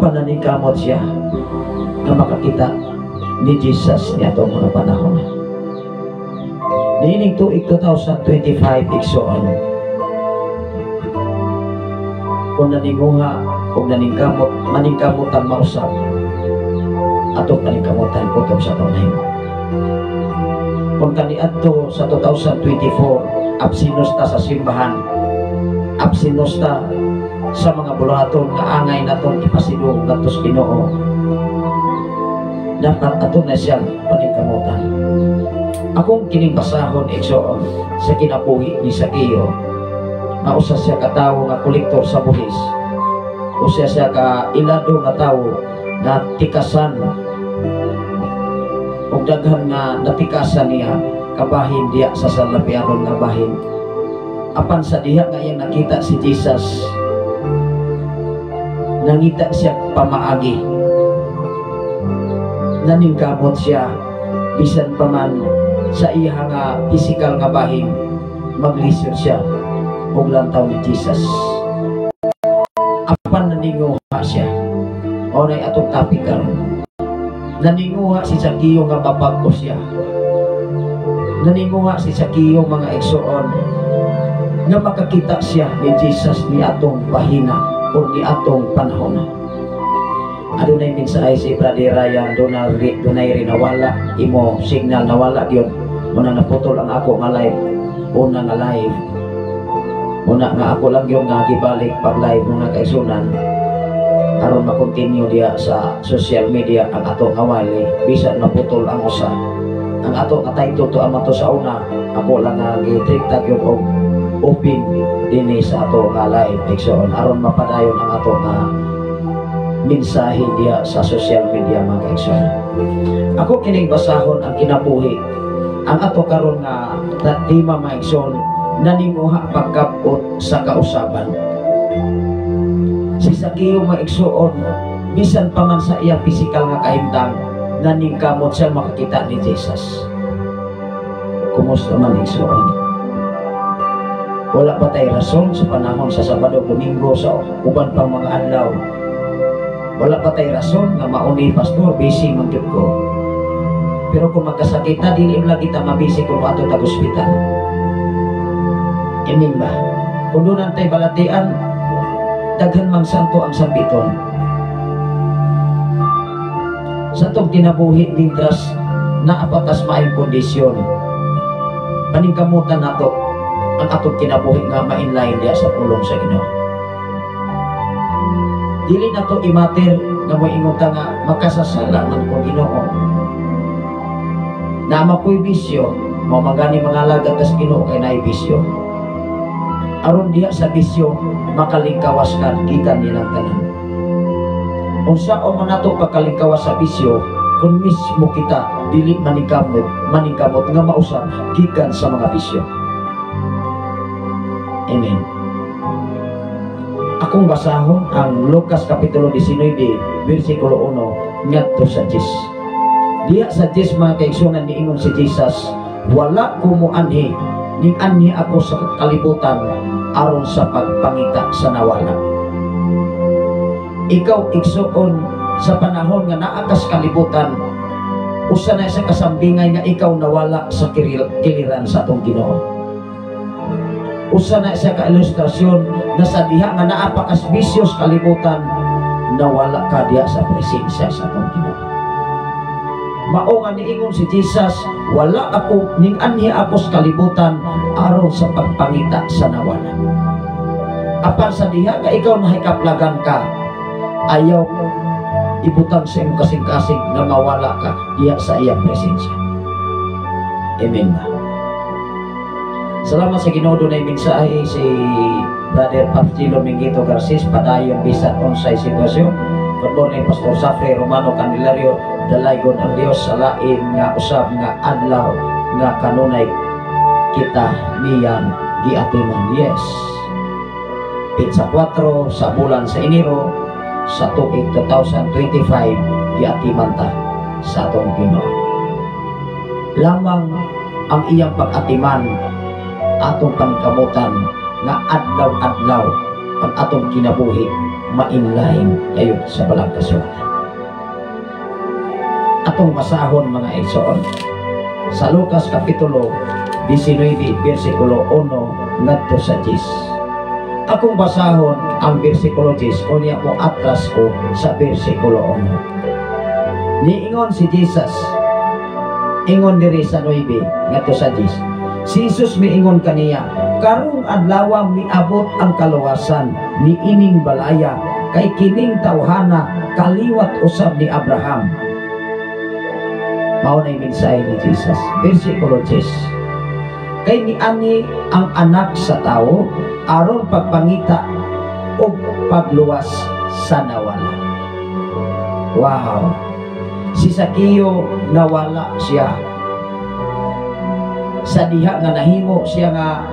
apan naningkamot siya na makakita ni Jesus niya itong mga panahon. Niining tuig 2025 igsoon, kung naninguha, kung naningkamot, maningkamutan mausap, atong paningkamutan kutob sa tunay. Kung kaniadto sa 2024, absinos ta sa simbahan, absinos ta sa mga bulahaton nga angay natong ipasidong natos Ginoo, dapat ato na siyang paningkamutan. Akong kining basahon igsoon sa kinabuhi ni Sakeo, na usa siya ka tawo nga kolektor sa buhis, usa siya ka ilado nga tawo na tikasan ug daghan nga natikasan niya kabahin diya sa salapianon nga bahin. Apan sa diha nga iyang nakita si Jesus, nangita siya pamaagi, naningkamot siya bisan pa man sa iya nga physical nga bahin, maglisod siya og lantaw ni Jesus. Apan naninguha siya, oray atong topic karon. Naninguha si Sakeo nga mabag-o siya, naninguha si Sakeo mga igsoon nga makakita siya ni Jesus ni atong bahina o ni atong panahon. Adunay mensahe si Brother Ryan, dunay rin nawala imo signal, nawala gyud muna naputol ang ako nga live, una nga live, muna nga ako lang yung nga gibalik pag live mga kaisunan aron makontinue diya sa social media ang ato nga wali bisan naputol ang usa. Ang ato nga title to ang to sa una, ako lang nga gitrikta gyud og open dinhi sa ato nga live igsoon aron mapadayon ang ato nga mensahe diya sa social media mga kaigsoon. Ako kining basahon ang kinabuhi ang ato karon nga tema mga kaigsoon, naninguha pagkabot sa kausaban. Si Sakeo mga kaigsoon, bisan pa man sa iyang pisikal nga kahimtang, naningkamot siya makakita ni Jesus. Kumusta man kaigsoon? Wala ba tayo rason sa panahon sa Sabado, Domingo, sa uban pang mga adlaw? Wala pa tayo rason nga mauni pastor, busy man gyud ko. Pero kung magkasakit na, dili lang kita mabisi kung ato tag ospital. Amen ba? Kung doon tayo balatian, daghan mang santo ang sambiton. Sa itong kinabuhi nindras na apatas maayong kondisyon, paningkamutan nato ang atong kinabuhi nga mainlain diya sa pulong sa Ginoo. Dili na to imater na mo ingon nga makasasala man ko Ginoo. Na makoy bisyo, mo magani mga lagad kas Ginoo kay naay bisyo. Aron diha sa bisyo makalingkawas ka gikan nilang tanan. Unsa o man nato pagkalingkawas sa bisyo kung mismo kita dili maningkamot nga mausab gikan sa mga bisyo. Amen. Akong basahon ang Lucas Kapitulo 19, versikulo 1, ngadto sa 10. Diya sa 10 mga kaigsunan niingon si Jesus, wala ko mo anhi, ning anhi ako sa kalibutan aron sa pagpangita sa nawala. Ikaw igsuon sa panahon nga naa ka sa kalibutan, usa na sa kasambingay nga ikaw nawala sa kiliran sa atong Ginoo. Usa na siya ka ilustrasyon na sa diha nga naa pa kas bisyos kalibutan, nawala ka diya sa presensya sa atong Ginoo. Mao nga niingon si Jesus, wala ako ning anhi ako sa kalibutan aron sa pagpangita sa nawala. Apan sa diha nga ikaw nahikaplagan ka, ayaw ibutang sa imong kasing-kasing na mawala ka diya sa iyang presensya. Amen ba? Salamat sa Ginoo. Dunay mensahe si Brother Pastilo Mingito Garces padayon bisan unsay sitwasyon. Good morning Pastor Safre Romano Candelario, dalaygon ang Dios sa lain nga usab nga adlaw nga kanunay kita niyang giatiman. Yes. Pizza 4 sa bulan sa Enero sa tuig 2025 giatiman ta sa atong Ginoo. Lamang ang iyang pag-atiman atong pangkamutan nga adlaw-adlaw ang atong kinabuhi mainlain kayo sa balang kasulatan. Atong basahon mga igsoon sa Lucas Kapitulo 19 versikulo 1 ngadto sa 10. Akong basahon ang versikulo 10 kunya mo atras ko sa versikulo 1. Niingon si Jesus, ingon diri sa 9 ngadto sa 10. Si Jesus miingon kaniya, karong adlaw miabot ang kaluwasan ni ining balaya kay kining tawhana kaliwat usab ni Abraham. Mao na mensahe ni Jesus. Versikulo 10. Kay niani ang anak sa tao aron pagpangita o pagluwas sa nawala. Wow! Si Sakeo nawala siya. Sa diha nga nahimo siya nga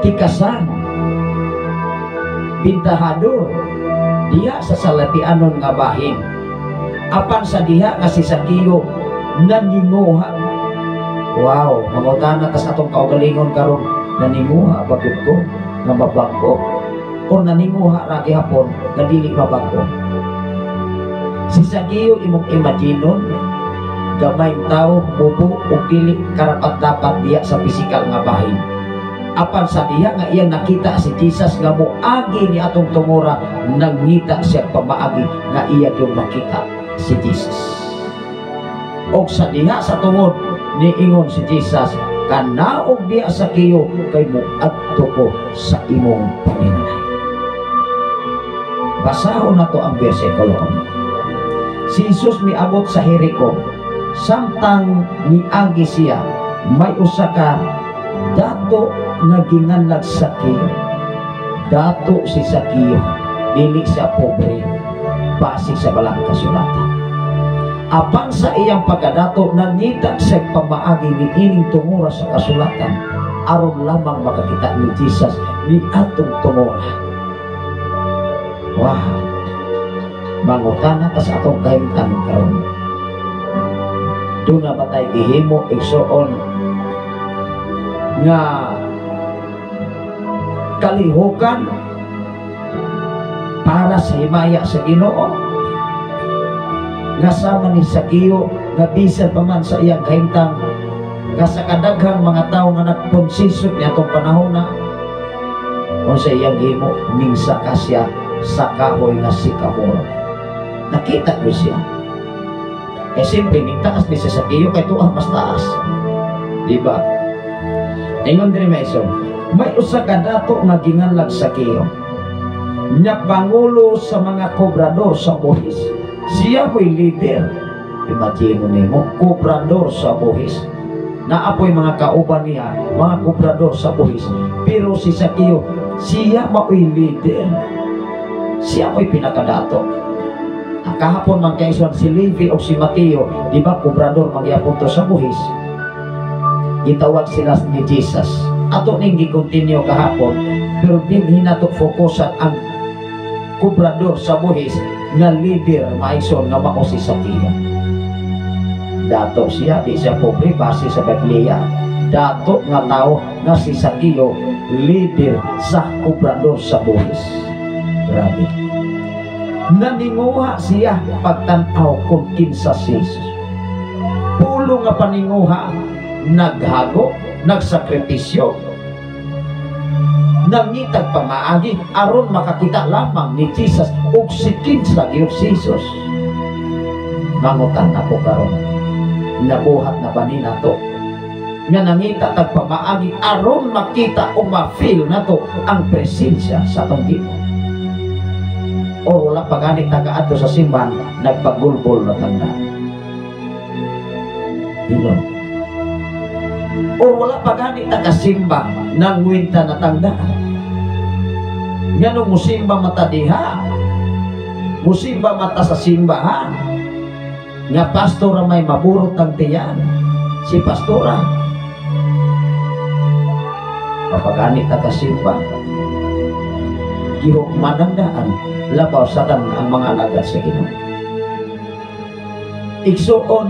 tikasan, bintahador diha sa salapianon nga bahin. Apan sa diha nga si Sakeo naninguha. Wow, mangutana tas atong kaugalingon karon, naninguha bagud ko nga mabangko o naninguha ra gihapon nga dili mabangko. Si Sakeo imong imaginon gamay tao bubo o dili karapat-dapat diya sa pisikal nga bahin. Apan sa diha nga iyang nakita si Jesus nga moagi ni atong tumora, nangita siya pamaagi nga iya yung makita si Jesus. Og sa diha sa tungod niingon si Jesus, kanaog diya sa kiyo kay moadto ko sa imong Panginoon. Basahon nato ang bersikulo. Si Jesus miabot sa Jericho, samtang niagi siya may usa ka dato nga ginganlag Sakeo. Dato si Sakeo, dili siya pobre, base sa balang kasulatan. Apan sa iyang pagkadato nangita sa pamaagi ni ining tumura sa kasulatan aron lamang makakita ni Jesus ni atong tumura. Wow! Mangutana ka sa atong kahimtang karon. Doon na ba tayo gihimo igsoon nga kalihukan para sa himaya sa Ginoo? Nga sama ni Sakeo nga bisan pa man sa iyang kahimtang nga sa kadaghang mga tao nga nagkonsisot niya itong panahon na o sa iyang himo mingsa ka siya sa kahoy nga sikamoro. Nakita ko siya eh simple ning taas ni sa Sakeo kay tuang mas taas, diba? Ingon diri Mason, may usa ka dato nga ginganlag Sakeo nya pangulo sa mga kobrador sa buhis. Siya ko'y leader. Imagine mo, kobrador sa buhis. Naapoy mga kauban niya, mga kobrador sa buhis. Pero si Sakeo, siya mao'y leader. Siya ko'y pinakadato. Kahapon man kaison si Levi o si Mateo, di ba kobrador magyapon to sa buhis. Itawag sila ni Jesus. Ato ning gi-continue kahapon, pero din hinato fokusan ang kobrador sa buhis nga leader maison nga mao si Sakeo. Dato siya, di siya pobre base sa Biblia. Dato nga tao nga si Sakeo, leader sa kobrador sa buhis. Grabe. Naninguha siya pagtanaw kung kinsa si Jesus. Pulo nga paninguha, naghago, nagsakripisyo, nangitag pamaagi aron makakita lamang ni Jesus ug sikin sa Dios Jesus. Mangutan ako karon, nabuhat na ba ni nato nga nangita tag pamaagi aron makita o ma-feel nato ang presensya sa atong Ginoo? O wala pa ganit nagaadto sa simbahan nagpagulbol na tanda? Dino. O wala pa ganit nagasimba nang winta na tangdaan? Nga nung musimba mata diha, musimba mata sa simbahan, nga pastora may maburot ang tiyan, si pastora papaganit na kasimba gihok manandaan labaw sa ang mga alagad sa Ginoo. Igsuon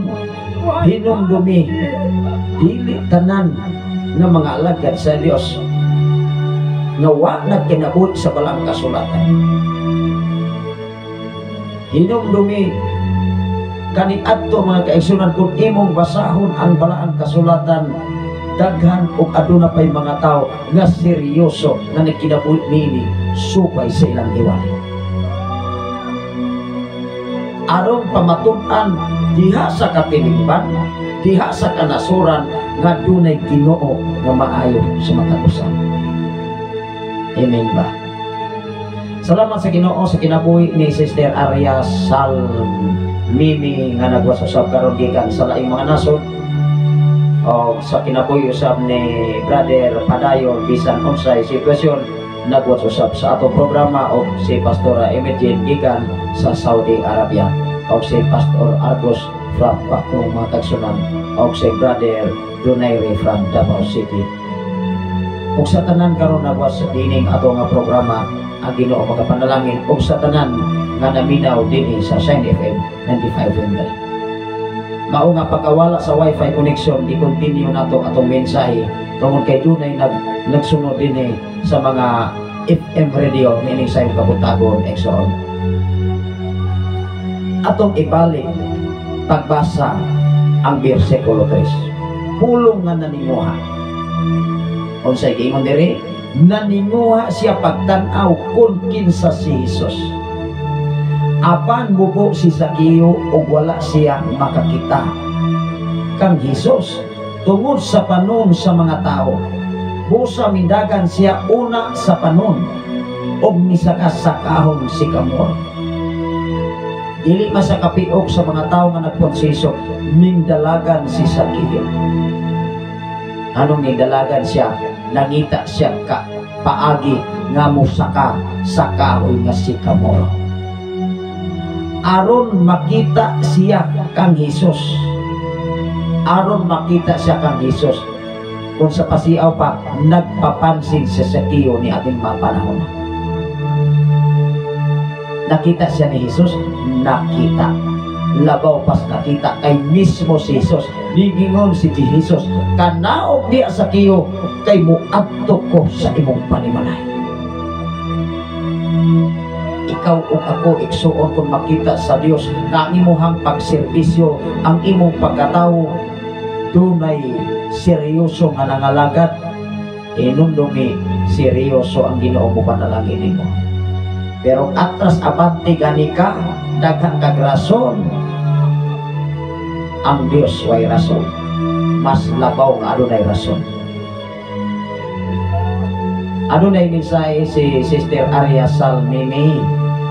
hinumdumi dili tanan nga mga alagad sa Dios nga wa nagkinabuhi sa balang kasulatan. hinumdumi kaniadto mga kaigsunan kung imong basahon ang balaang kasulatan, daghan ug aduna pay mga tao nga seryoso nga nagkinabuhi nini supay sa ilang iwali. Aron pamatun-an diha sa katilingban, diha sa kanasuran nga dunay Ginoo nga maayo sa matag-usan. Amen ba? Salamat sa Ginoo sa kinabuhi ni Sister Arya Sal Mimi nga nagwasasab karon gikan sa laing mga nasod, o sa kinabuhi usab ni Brother Padayon bisan unsay sitwasyon nagwasasab sa atong programa, o si Pastora Emergine gikan sa Saudi Arabia, o si Pastor Argos from Bakong mga Tagsunan, o si Brother Donaire from Davao City. Ug sa tanan karon nagwas dining ato nga programa ang Ginoo makapanalangin, ug sa tanan nga naminaw dinhi sa Shine FM 95.3. Mao nga pagkawala sa wifi connection, i-continue nato atong mensahe tungod kay dunay nagsunod dinhi sa mga FM radio nining sa kabutagon Exxon. Atong ibalik pagbasa ang bersikulo 3. Pulong nga naninguha. Unsay giingon diri? Naninguha siya pagtan-aw kun kinsa si Jesus. Apan mubo si Zaqueo ug wala siya makakita kang Jesus tungod sa panon sa mga tao. Busa mindagan siya una sa panon ug misakas sa kahon si Kamor. Dili masakapiok sa mga tao nga nagkonsiso, mingdalagan si Zaqueo. Anong mingdalagan siya? Nangita siya ka paagi nga musaka sa kahoy nga si Kamor. Aron makita siya kang Jesus. Aron makita siya kang Jesus. Kung sa pasiaw pa, nagpapansin si Zaqueo ni ating mga panahon. Nakita siya ni Jesus? Nakita. Labaw pas nakita kay mismo si Jesus. Nigingon si Jesus, kanaog di Zaqueo kay muadto ko sa imong panimalay. Ikaw o ako igsuon kung makita sa Dios na ang imuhang pagserbisyo, ang imong pagkatao dunay seryoso nga nangalagad, inundumi seryoso ang Ginoo mo panalangin nimo. Pero atras abante gani ka, daghang kag rason, ang Dios way rason, mas labaw nga adunay rason. Adunay mensahe si Sister Arya Sal Mimi.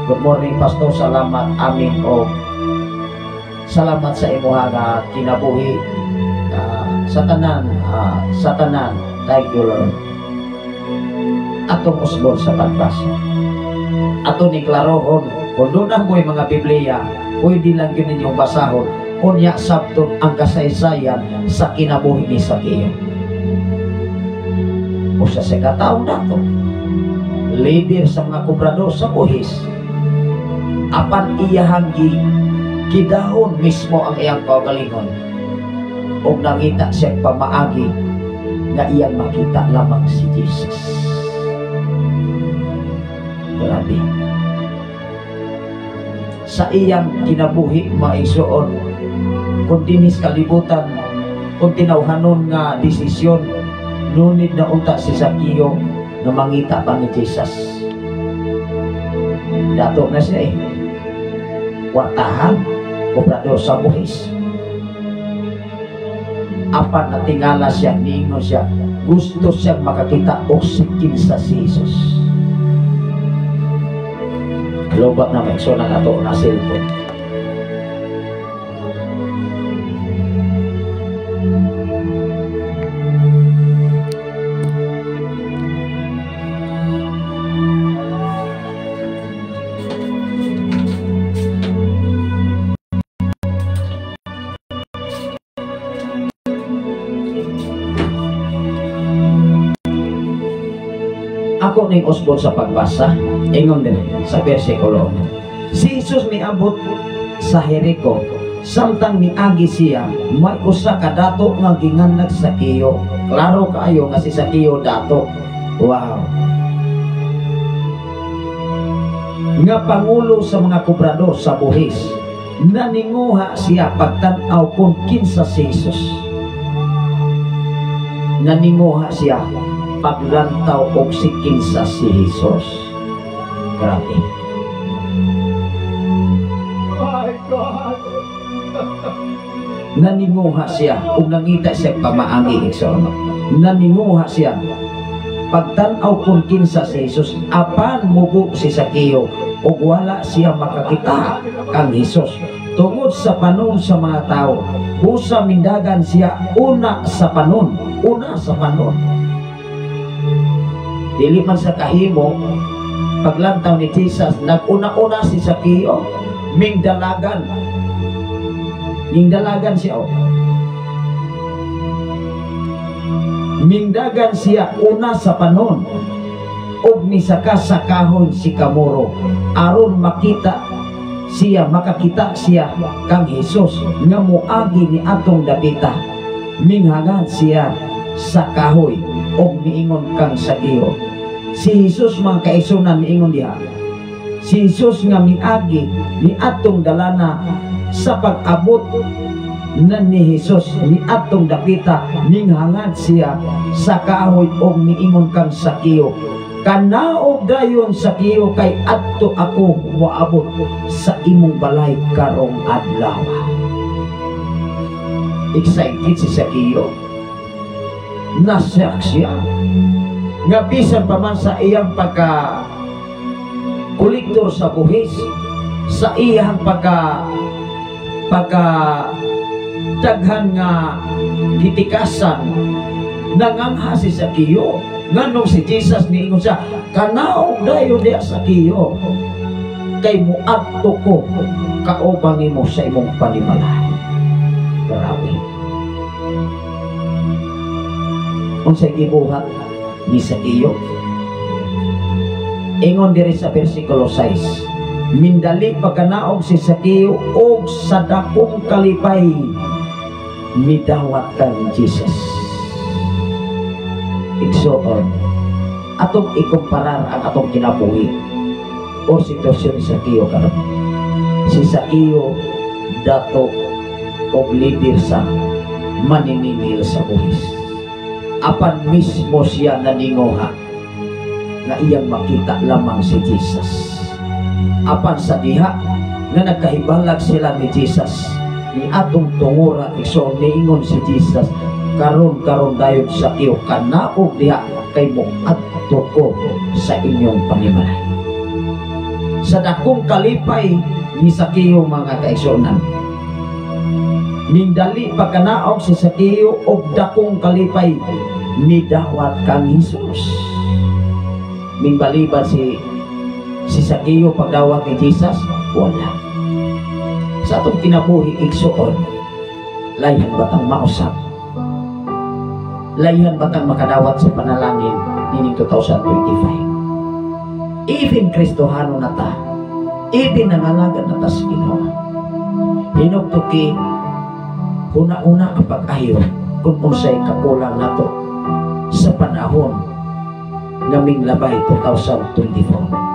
Good morning Pastor, salamat amin o salamat sa imuha nga kinabuhi sa tanan, thank you Lord. Atong usbon sa pagbasa, ato ni klarohon kung doon ang mo'y mga Biblia, pwede lang yun ninyong basahon unya sabton ang kasaysayan sa kinabuhi ni Zaqueo. O sa sekataon nato, leader sa mga kubrador sa buhis, apan iyahang kidahon mismo ang iyang kaugalingon, o nangita siya pamaagi nga iyang makita lamang si Jesus. Grabe. Sa iyang kinabuhi maigsuon, kung dinis kalibutan, kung tinawhanon nga desisyon, nunid na unta si Zaqueo na mangita pa ni Jesus. Dato na siya wartahan, kubrador sa buhis. Apan natingala siya, ningon siya, gusto siyang makakita o sikin sa si Jesus. Lobat na may na ato na cellphone. Ako ning usbon sa pagbasa, ingon din sa bersikulo. Si Jesus miabot sa Jericho, samtang miagi siya, may usa ka dato nga ginganag Zaqueo. Klaro kaayo nga si Zaqueo dato. Wow. nga pangulo sa mga kubrador sa buhis, naninguha siya pagtanaw kung kinsa si Jesus. Naninguha siya paglantaw og si kinsa si Jesus. Grabe. My God. Naninguha siya ug nangita siya pamaangi igsoon. Naninguha siya pagtanaw kung kinsa si Jesus, apan mubo si Sakeo ug wala siya makakita kang Jesus. Tungod sa panon sa mga tao, usa mindagan siya una sa panon. Dili man sa kahimo, paglantaw ni Jesus, naguna-una si Sakeo, mingdalagan siya. Mingdagan siya una sa panon, ug misaka sa kahoy si kamuro, aron makakita siya kang Jesus nga moagi ni atong dapita. Minghangan siya sa kahoy ug miingon kang Sakeo. Si Jesus man kaisunan miingon diha. Si Jesus nga miagi ni atong dalana sa pag-abot na ni Jesus ni atong dapita, minghangad siya sa kahoy ug miingon kang Sakeo, kanaog dayon Sakeo, kay adto ako moabot sa imong balay karong adlaw. Excited si Sakeo, nasyak siya nga bisan pa man sa iyang pagka kolektor sa buhis, sa iyang pagka daghan nga gitikasan, nangangha si Sakeo nganong si Jesus niingon siya, kanaog dayon diha Sakeo, kay muadto ko kaubang nimo sa imong panimalay. Grabe. Unsay gibuhat ni Sakeo? Ingon diri sa bersikulo 6, mindali pagkanaog si Sakeo og sa dakong kalipay midawat kang Jesus. Igsoon, atong ikumparar ang atong kinabuhi o sitwasyon ni Sakeo karon. Si Sakeo dato og leader sa maniningil sa buhis. Apan mismo siya naninguha nga iyang makita lamang si Jesus. Apan sa diha nga nagkahibalag sila ni Jesus, ni atong tungura igsoon niingon si Jesus, karon dayon Sakeo, kanaog diha kay moadto ko sa inyong panimalay. Sa dakong kalipay ni Sakeo mga kaigsuonan, mindali pagkanaog si Sakeo og dakong kalipay midawat kang Jesus. Mingbaliban si Sakeo pagdawat ni Jesus, wala. Sa atong kinabuhi igsuon, layhan batang mausap, layhan batang makadawat sa panalangin nining 2025. Even Kristohano na ta, even nangalagan na ta sa Ginoo, hinugtuki una-una ang pag-ayo kung unsay kakulang nato sa panahon ngaming labay 2024.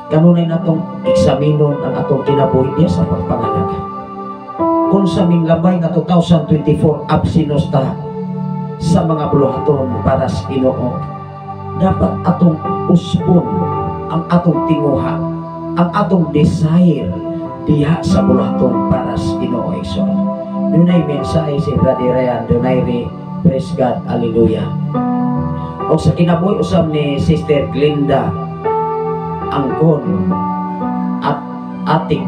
Kanunay natong eksaminon ang atong kinabuhi niya sa pagpangalaga. Kung sa ming labay nga 2024 absinos ta sa mga buluhaton para sa Ginoo, dapat atong usbon ang atong tinguha, ang atong desire diha sa buluhaton para sa Ginoo. Dunay mensahe si Brother Ryan, dunay praise God, hallelujah. O sa kinabuhi usab ni Sister Glenda Angkon at ating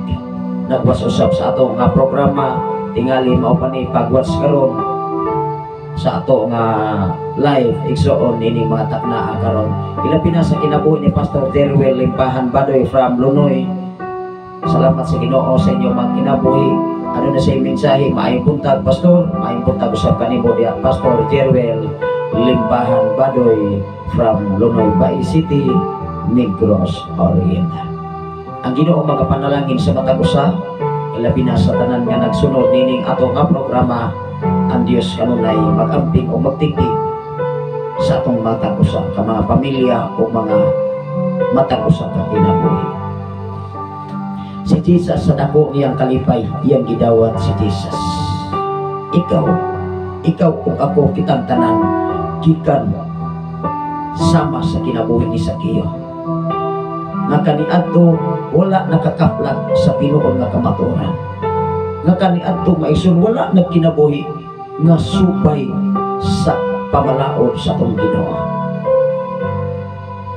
nagwas usab sa ato nga programa tingali mao pa ni pagwas karon sa ato nga live igsoon ini mga takna karon. Ilabi na sa kinabuhi ni Pastor Jerwel Limpahan Badoy from Lunoy. Salamat sa Ginoo sa inyo mga kinabuhi. Ano na sa mensahe, maayong buntag Pastor, maayong buntag usab kanimo diha Pastor Jerwel Limpahan Badoy from Lunoy Bay City, Negros Oriental. Ang Ginoo magapanalangin sa matag usa, ilabi na sa tanan nga nagsunod nining ato nga programa. Ang Dios kanunay magamping o magtigdig sa atong matag usa ka mga pamilya o mga matag usa ka kinabuhi. Si Jesus sa dako niyang kalipay, iyang gidawat si Jesus. Ikaw ug ako kitang tanan gikan sama sa kinabuhi ni Sakeo. Nga kaniadto wala nakakaplag sa Pinoon nga kamatuoran. Nga kaniadto maison wala nagkinabuhi nga supay sa pamalaod sa atong Ginoo.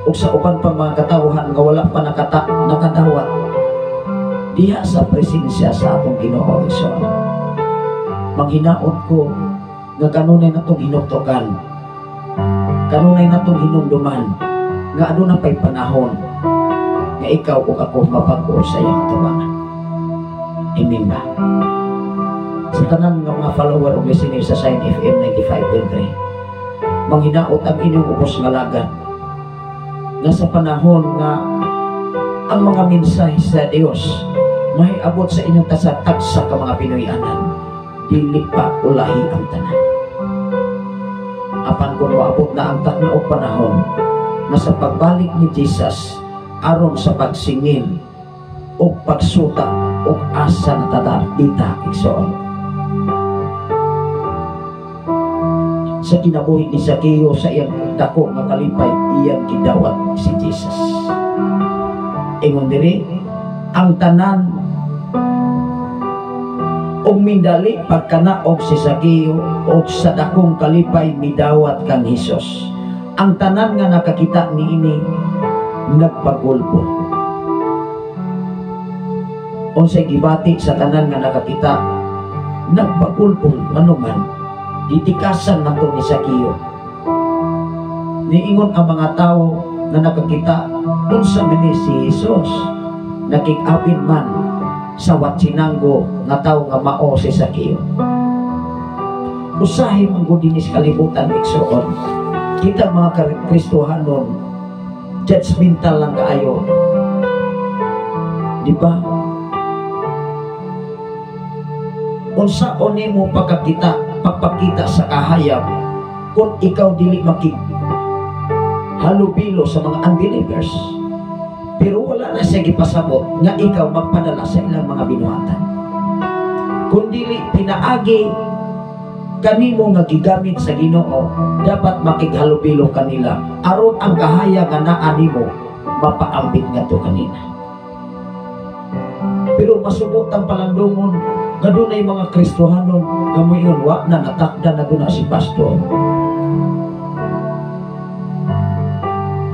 Ug sa uban pang mga katawhan nga wala pa nakadawat diha sa presensya sa atong Ginoo Igsoon. Manghinaot ko nga kanunay natong hinuktokan, kanunay natong hinumduman nga aduna pay panahon nga ikaw ug ako mapag-o sa iyang atubangan. Amen ba? Sa tanan nga mga follower ug listener sa Sign FM 95.3, manghinaot ang inyong ubos nga lagan nga sa panahon nga ang mga mensahe sa Dios may abot sa inyong tasatagsa ka mga Pinoyanan, dili pa ulahi ang tanan. Apan kung maabot na ang taknaog panahon na sa pagbalik ni Jesus aron sa pagsingil o pagsuta o asa na tadardita Igsoon. Sa kinabuhi ni Sakeo sa iyang dako nga kalipay, iyang gidawat si Jesus. Ingon diri ang tanan og mindali pagkanaog si Sakeo o sa dakong kalipay midawat kang Hesus. Ang tanan nga nakakita niini nagpagulbol. Unsay gibati sa tanan nga nakakita nagpagulbol manuman ditikasan nato ni Sakeo. Niingon ang mga tao na nakakita unsa man si Hesus, nakik-apin man sa watsinanggo nga tao nga mao si Sakeo. Usahay man gud dinis kalibutan Igsoon. Kita mga Kristohanon judgmental lang kaayo. Di ba? Unsaon nimo pagpakita sa kahayag kung ikaw dili makig halubilo sa mga unbelievers, pero wala na siya gipasabot nga ikaw magpadala sa ilang mga binuhatan. Kung dili pinaagi kanimo nga gigamit sa Ginoo, dapat makighalubilo kanila aron ang kahayag nga naa nimo mapaambit ngadto kanina. Pero masubotang palandungon nga dunay mga Kristohanon nga moingon wa na natakda na guna si pastor.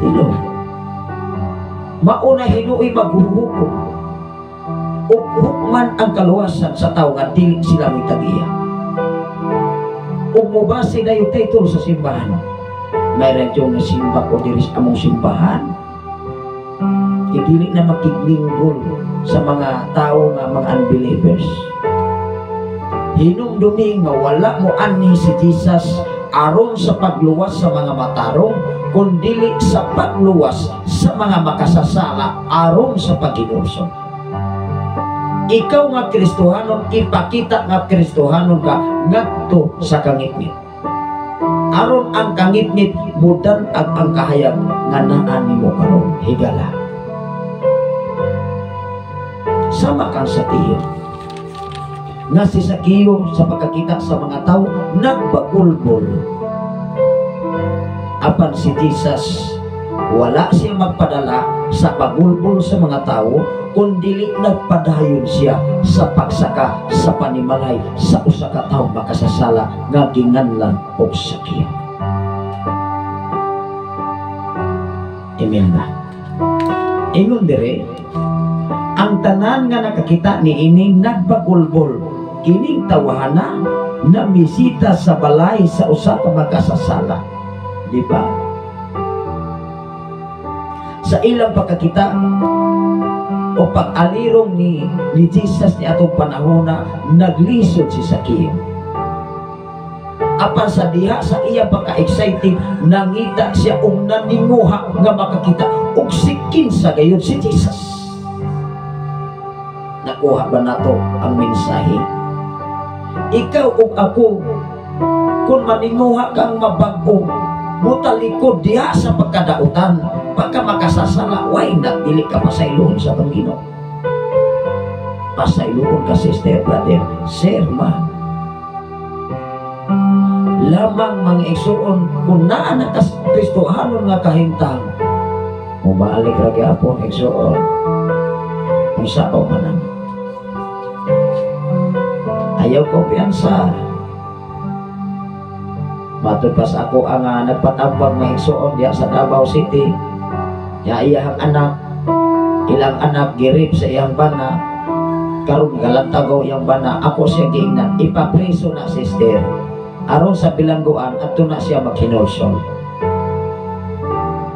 Dilo mauna hinuoy maghuhukom ug hukman ang kaluwasan sa tawo nga dili sila mitagiya. Ug mobase na yung title sa simbahan, may radyo na simba ko diri sa among simbahan, dili na makiglingkod sa mga tao nga mga unbelievers. Hinumdumi nga wala mo ani si Jesus aron sa pagluwas sa mga matarong, kundi sa pagluwas sa mga makasasala aron sa paginulsong. Ikaw nga Kristohanon, ipakita nga Kristohanon ka ngadto sa kangitngit. Aron ang kangitngit mudan ang kahayag nga naa nimo karon higala. Sama kang sa tiyo nga si Sakeo sa pagkakita sa mga tao nagbagulbol. Apan si Jesus wala siya magpadala sa pagulbol sa mga tao, kundi nagpadayon siya sa pagsaka sa panimalay sa usa ka tawo makasasala nga ginganlan og Sakeo. Amen ba? Ingon dire ang tanan nga nakakita ni ining nagbagulbol kining tawhana na misita sa balay sa usa ka makasasala. Di ba? Sa ilang pagkakita o pag-alirong ni Jesus ni atong panahon na naglisod si Sakeo. Apan sa diha sa iya pagka-exciting nangita siya naninguha nga makakita og sikin sa gayon si Jesus. Nakuha ba nato ang mensahe? Ikaw ug ako kung maninguha kang mabag-o mutalikod diha sa pagkadautan, pagka makasasala, why not dili ka pasayloon sa tong Ginoo? Pasayloon ka, sister, brother, sir, man. Lamang mga igsuon kung naa na Kristohanon nga kahintang, mubalik ra gyapon igsuon kung sao man. Ayaw kumpiyansa. Matod pa sa ako ang nagpatambag na igsuon diya sa Davao City. Ya iyang anak, ilang anak girip sa iyang bana, karon galantagaw iyang bana. Ako siya giingnan, ipapriso na, sister, aron sa bilangguan adto na siya maghinulsol.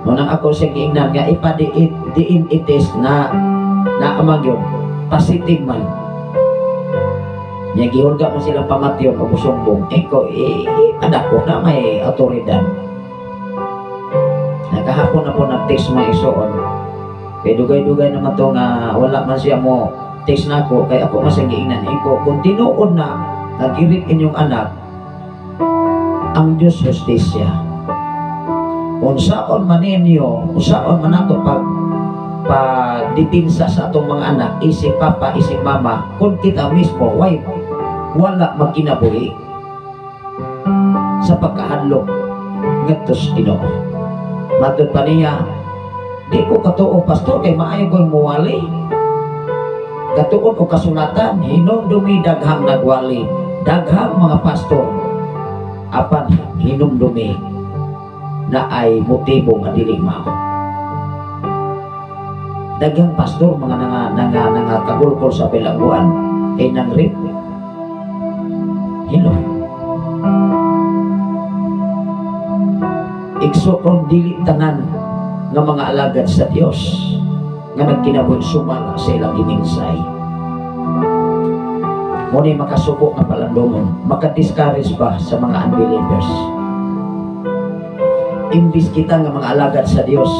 Munang ako siya giingnan nga ipadiin itis na amang yun positive man. Nya gihulga mo silang pamatyon o busumbong, eko anak ko na may autoridad. Nakahapon na po nag-text mga isuon, kaya dugay-dugay naman to nga wala man siya mo text na ako, kaya ako masagiinan eko kung tinuod na nagirit inyong anak, ang Diyos justisya. Kung saan man ninyo, kung saan man nato pagdipinsa sa atong mga anak, isip papa, isip mama, kung kita mismo, wala magkinabuhi sa pagkahadlok ngadtos Ginoo. Matod pa niya, di ko katuo, pastor, kay maayo ko'y muwali. Katuon o kasulatan, hinumdumi daghang nagwali, daghang mga pastor, apan hinumdumi na ay motibo nga dili mao. Daghang pastor mga nangatagulkol sa bilangguan kay nang rip. Hello. Igso kong dili tanan nga mga alagad sa Dios nga nagkinabuhi sumala sa ilang giningsay. Ngunit makasuko nga palandomon, makadiscourage ba sa mga unbelievers? Imbis kita nga mga alagad sa Dios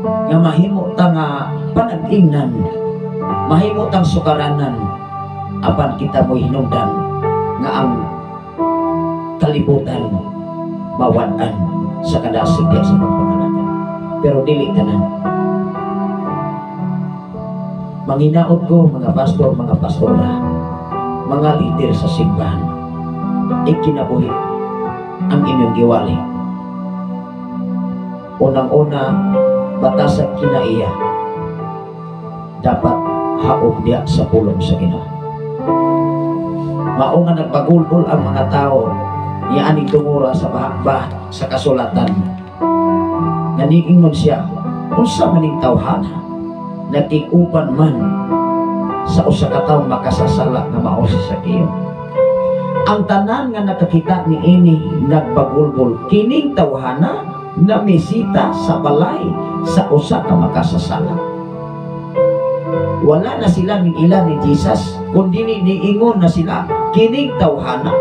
nga mahimo ta nga panag-ingnan, mahimo tang sukaranan, apan kita mo hinungdan nga ang kalibutan mawanan sa kadasig diya sa pagpangalagan. Pero dili tanan. Manginaot ko mga pastor, mga pastora, mga leader sa simbahan, ikinabuhi ang inyong giwali. Unang-una, batas at kinaiya dapat haog diya sa pulong sa Ginoo. Mao nga nagpagulbol ang mga tao niya aning tumura sa bahagba sa kasulatan. Naniingon siya, unsa maning tawhana nagtigupan man sa usa ka tawo makasasala nga mao si Sakeo. Ang tanan nga nakakita ni ini nagpagulbol, kining tawhana na misita sa balay sa usa ka makasasala. Wala na sila ning ilan ni Jesus, kundi niingon na sila kining tawhana.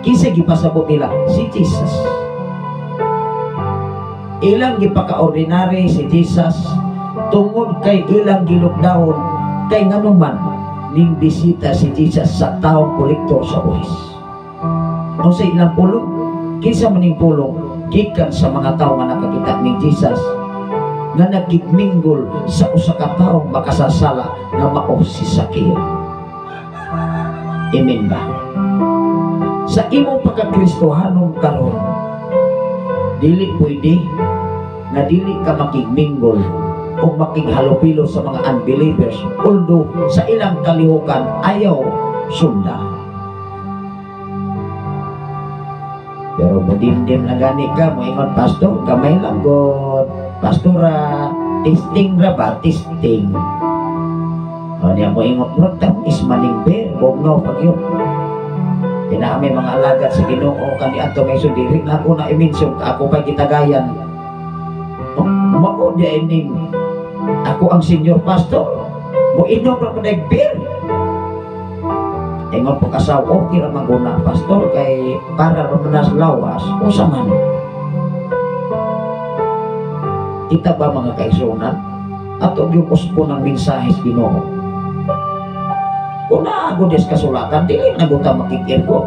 Kinsa gipasabot nila? Si Jesus. Ilang gipaka-ordinary si Jesus tungod kay ilang gilukdaon kay nganuman ning bisita si Jesus sa taong kolektor sa buhis. Kung sa ilang pulong, kinsa maning pulong gikan sa mga tao nga nakakita ni Jesus nga nagigminggol sa usa ka taong makasasala nga mao si Sakeo. Amen ba? Sa imong pagkakristohanon karon, dili pwede nga dili ka makigminggol o makighalopilo sa mga unbelievers, although sa ilang kalihukan ayaw sunda. Pero budimdim na gani ka, mo ingon, pastor, kamay lang god. Pastora, testing ra ba? Testing. O niya mo ingon, bro, is maningber, bugnaw pag yun. May mga alagad sa Ginoo, kani ato may sundiri, ako na iminsyon, ako pa'y kitagayan. Mao di ining, ako ang senior pastor, mo inom ra pa nagber. Ingon po kasaw, okay ra maguna pastor kay para ramanas lawas o saman. Kita ba mga kaigsunan ato gyud uspo ng mensahe sa Ginoo? Kung naago des kasulatan, dili na buta makikir ko.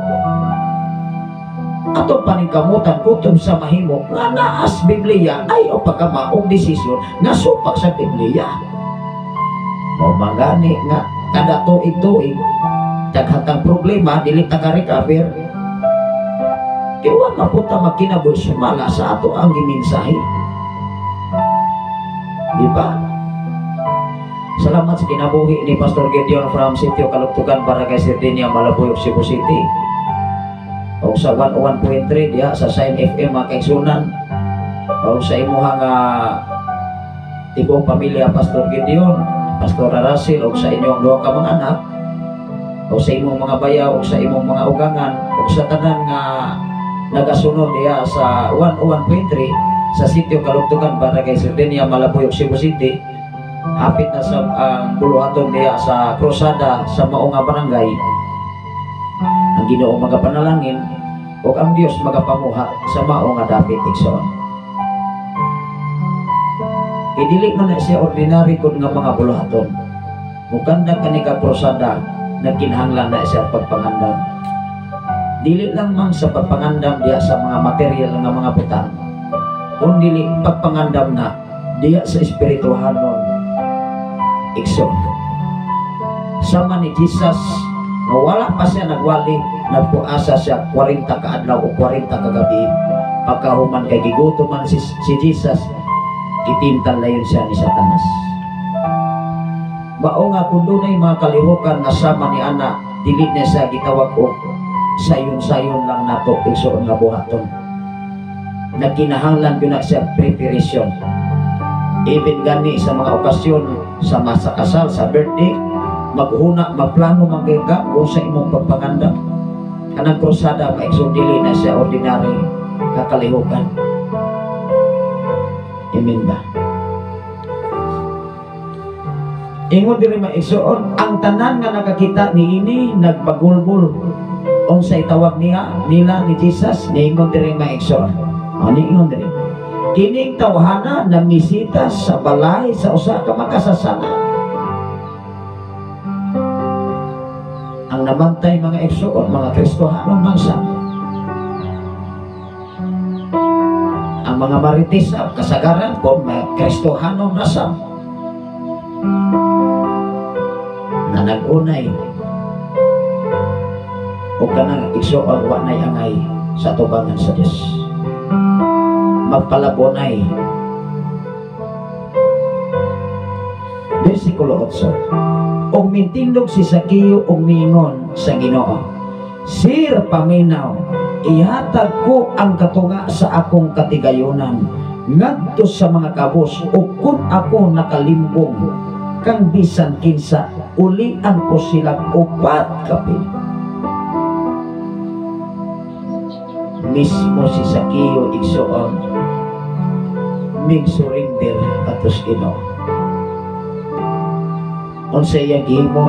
atong paningkamutan kutob sa mahimo nga naas Biblia ay o pagkamaong desisyon nga supak sa Biblia. Mao mangani nga kada tuig-tuig daghatang problema dili ta ka-recover. Iwa nga po ta magkinabuhi sumala sa ato ang gimensahe. Di ba? Salamat sa kinabuhi ni Pastor Gideon from Sitio Kalugtugan, Barangay Sardinia, Malabuyok, Cebu City. O sa 101.3 diya sa Sign FM mga kaigsunan. O sa imuhang tibong pamilya Pastor Gideon, Pastor Russell, o sa inyong duha ka mga anak, o sa imong mga bayaw, o sa imong mga ugangan, o sa tanan nga nagasunod diya sa 101.3 sa Sitio Kalugtugan, Barangay Sardinia, Malabuyok, Cebu City. Hapit na sa buluhaton diya sa krusada sa maong nga barangay. Ang Ginoo magapanalangin o ang Dios magapamuha sa maong nga dapit igsoon. Idili man na siya ordinary kun nga mga buluhaton. Mukanda kani ka krusada na kinahanglan na siya pagpangandam. Dili lang man sa pagpangandam diya sa mga material nga mga butang. Kundi pagpangandam na diya sa espirituhanon igsoon. Sama ni Jesus nga wala pa siya nagwali, nagpuasa siya 40 ka adlaw o 40 ka gabi. Pagkahuman kay gigutom man si Jesus, itintal na yun siya ni Satanas. Mao nga kung dunay mga kalihukan na sama ni ana, dili na siya gitawag og sayon-sayon lang nato igsoon nga buhaton. Nagkinahanglan yun na siya preparation. Even gani sa mga okasyon sa masa kasal, sa birthday, maghuna, magplano, maghiga kung sa imong pagpangandam. Kanang krusada, maigsoon na siya ordinary kakalihukan. Amen ba? Ingon diri maigsoon, ang tanan nga nakakita ni ini nagpagulbul. Sa itawag nila ni Jesus, niingon diri maigsoon. Niingon diri. Kining tawhana na misita sa balay sa usa ka makasasana. Ang namantay mga igsoon, mga Kristohanong mangsa. Ang mga maritisab, kasagaran po, mga Kristohanong rasam. Na nagunay o kanang igsoon wanay angay sa tubangan sa Diyos. Magpalabonay. Versikulo 8. Og mintindog si Zaqueo og miingon sa Ginoo, Sir, paminaw, ihatag ko ang katunga sa akong katigayunan ngadto sa mga kabos, ug kun ako nakalimbong kang bisan kinsa, ulian ko sila 4 kapi. Mismo si Zaqueo igsoon mig surrender atos Ginoo. Unsay iyang gihimo,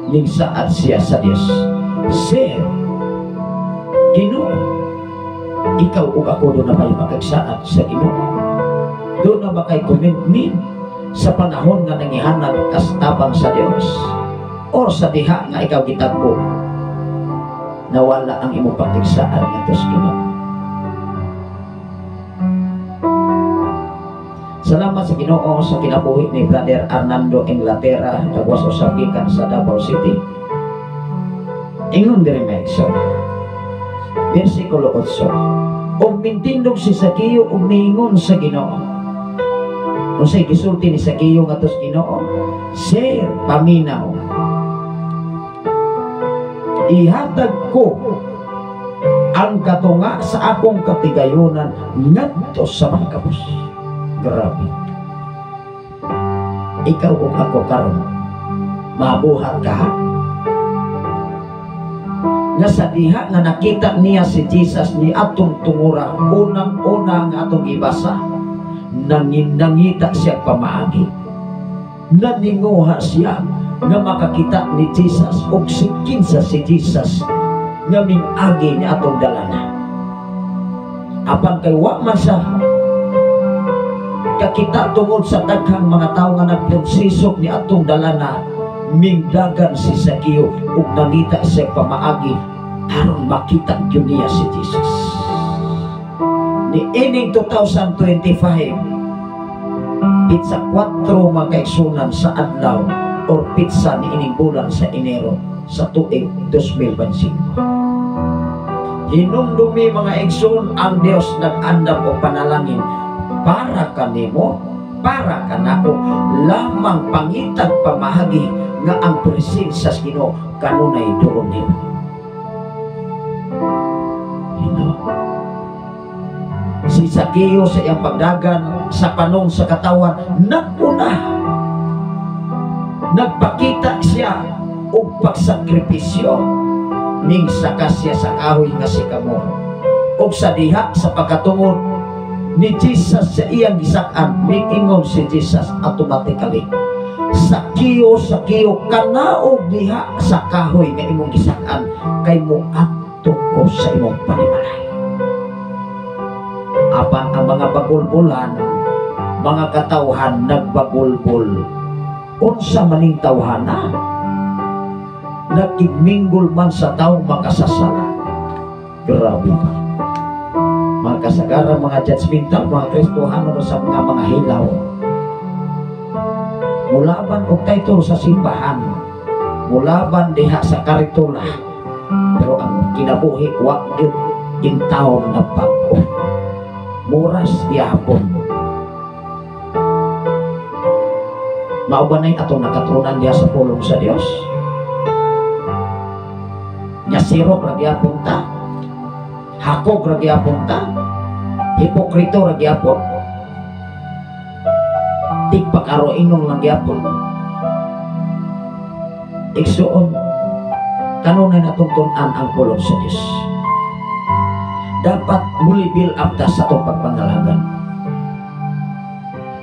ning saad siya sa Dios. Sir, Ginoo, ikaw ug ako doon na may makagsaad sa Ginoo. Doon na ba kay commitment sa panahon nga nangihanap kastabang sa Dios, or sa diha nga ikaw gitagpo nawala ang imong pagtigsaan nga tos Ginoo. Salamat sa Ginoo sa kinabuhi ni Brother Arnando Inglaterra, nagwas usab gikan sa Davao City. Ingon diri maigsoon, versikulo 8. Og mintindog si Zaqueo ug miingon sa Ginoo. Unsay gisulti ni Zaqueo nga tos Ginoo? Sir, paminaw, ihatag ko ang katunga sa akong katigayunan ngadto sa mga kabus. Grabe. Ikaw ug ako karon mabuhat ka. Nga sa diha nga nakita niya si Jesus ni atong tungura, unang-una nga atong ibasa, nangita siya pamaagi. Naninguha siya nga makakita ni Jesus o sikinsa si Jesus nga mingagi ni atong dalana. Apan kay wa man siya kakita tungod sa daghang mga tao nga nagpunsisok ni atong dalana, mingdagan si Zaqueo ug nangita siya pamaagi aron makita yun niya si Jesus. Ni ining 2025, pitsa 4 mga kaigsunan sa adlaw or pitsa ni ining bulan sa Enero sa tuig 2025. Hinumdumi mga igsoon, ang Dios nag-andam og panalangin para kanimo, para kanako, lamang pangitag pamahagi nga ang presensya sa Ginoo kanunay doon nimo. Si Zakeo sa iyang pagdagan sa panong sa katawan, naguna, nagpakita siya og pagsakripisyo ning saka siya sa kahoy nga si Kamor. Og sa diha sa pagkatungod ni Jesus sa iyang gisak-an, miingon si Jesus automatically, Zakeo, Zakeo, kanaog diha sa kahoy nga imong gisak-an, kay mo adto ko sa imong panimalay. Apan ang mga bagulbulan, mga katawhan nagbagulbul, unsa maning tawhana, nagigminggol man sa taong makasasala. Grabe pa. Mga kasagaran, mga judgmental, mga Kristohano sa mga hilaw. Mulaban og title sa simbahan, mulaban diha sa karitula, pero ang kinabuhi wa gyud intawon na pag-o. Muras gihapon. Mao ba nay atong nakatunan diha sa pulong sa Dios? Nya sirok ra gihapon ta, hakog ra gihapon ta, hipokrito ra gihapon, tigpakaro inong lang gihapon. Igsuon, kanunay natungtunan ang pulong sa Dios. Dapat muli build up ta sa itong pagpangalagan.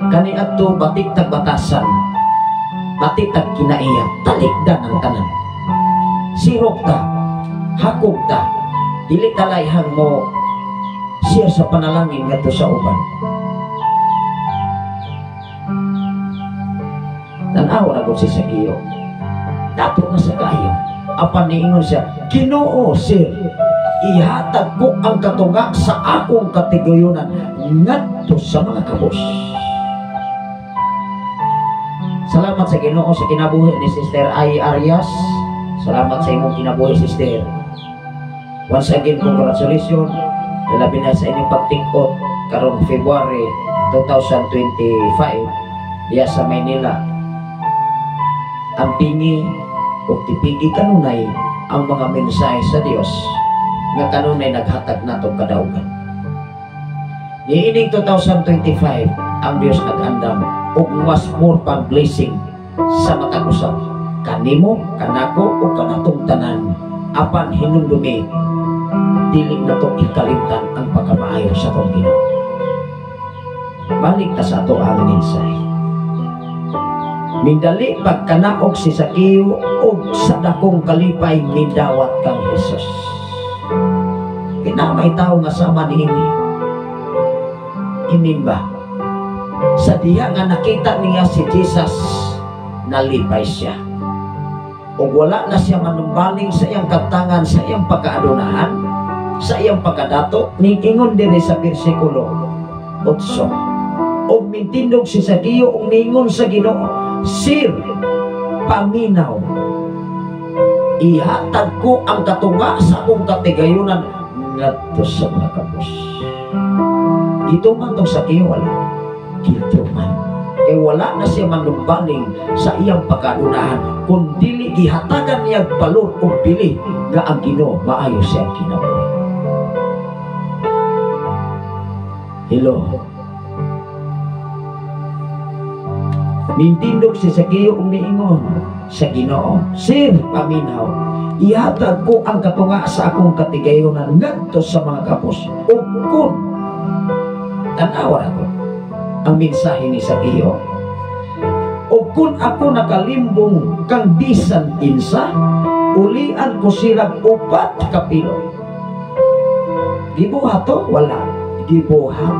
Kani ato batik tag batasan, batik tag kinaiya, talikdan ang tanan. Sirok ta, hakog ta, dili talayhan mo siya sa panalangin ngadto sa uban. Tanaw na ko si Zakeo, dato na sa kayo. Apan niingon siya, Ginoo, sir, ihatag ko ang katunga sa akong katigayunan ngadto sa mga kabos. Salamat sa Ginoo sa kinabuhi ni Sister Ai Arias. Salamat sa imong kinabuhi, Sister. Once again, congratulations. Labi na sa inyong pagtingkot karong February 2025 diya sa Maynila. Ang pingi o tipigi kanunay ang mga mensahe sa Dios nga kanunay naghatag natong kadaugan. Niining 2025 ang Dios nag-andam og mas more pang blessing sa matag usab kanimo, kanako o kanatong tanan. Apan hinumdumi dili natong ikalimtan ang pagkamaayo sa atong Ginoo. Balik ta sa ato ang mensahe. Mindali pagkanaog si Zakeo og sa dakong kalipay mindawat kang Jesus. Kinamay tao nga sama niini. Inin ba? Sa diha nga nakita niya si Jesus, nalipay siya. O wala na siya manumbaling sa iyang katangan, sa iyang pagkaadunahan, sa iyang pagkadato. Ningingon din sa versikulo 8. O mintindog si Zakeo o ningon sa Ginoo, Sir, paminaw, ihatag ko ang katunga sa akong katigayunan ngadto sa mga kabos. Ito man tong Zakeo wala. Ito man. Kaya wala na siya manumbaling sa iyang pagkadunahan, kundi gihatagan niya balon o pili nga ang Ginoo maayo siya kinabuhi. Hello. Mintindog si Zakeo umiingon sa Ginoo, Sir, paminaw, ihatag ko ang katunga sa akong katigayunan ngadto sa mga kapos. Ug kun tanawa ako ang mensahe ni Zakeo, ug kun ako nakalimbong kang bisan kinsa, ulian ko silang 4 kapilo. Gibuhat to? Wala. Gibuhat.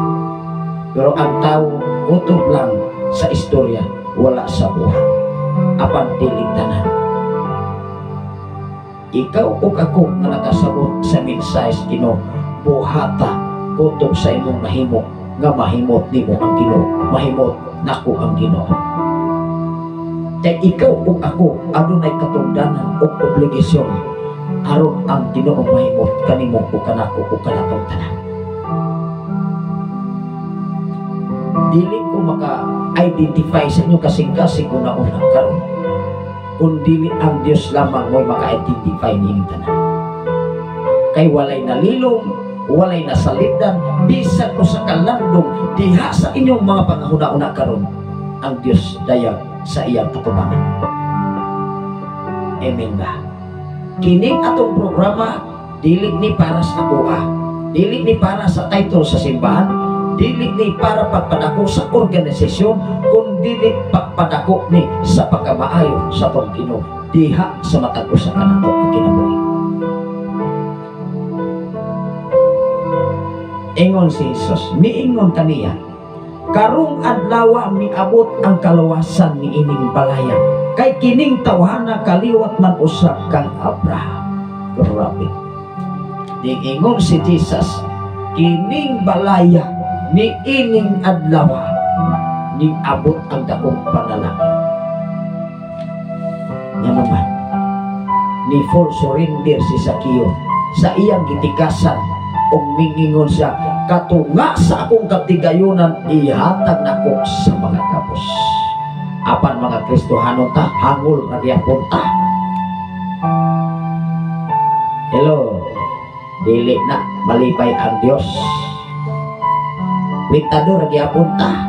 Pero ang tao utob lang sa istorya, wala sa buhat. Apan tiling tanan. ikaw o ako nga nakasabot sa mensahe Ginoo, buhata kutob sa imong mahimo nga mahimot nimo ang Ginoo, mahimot nako ang Ginoo. Kay ikaw o ako adunay katungdanan o obligasyon aron ang Ginoo mahimot kanimo o kanako o kanatong tanan. Dili ko maka-identify sa inyo kasing-kasing una-una karon, kung dili ang Dios lamang mo'y maka-identify nining tanan. Kay walay nalilong, walay nasalipdan, bisan ko sa kalandong diha sa inyong mga pangahuna-una karon, ang Dios dayag sa iyang atubangan. Amen ba? Kining atong programa dili ni para sa buha, dili ni para sa title sa simbahan, dili ni para pagpadako sa organisasyon, kundi pagpadako ni sa pagkamaayo sa atong Ginoo diha sa matag usa kanato ang kinabuhi. Ingon si Jesus, miingon kaniya, karong adlaw miabot ang kaluwasan ni ining balaya, kay kining tawhana kaliwat man usab kang Abraham. Grabe. Ingon si Jesus, kining balaya ni ining adlaw ning abot ang dakong panalangin. Nga naman, ni full surrender si Zakeo sa iyang gitikasan o mingingon siya, katunga sa akong katigayunan ihatag nako sa mga kapos. Apan mga Kristohanon ta, hangol na diapon ta. Hello, dili na malipay ang Dios. Wiktador gyapon ta.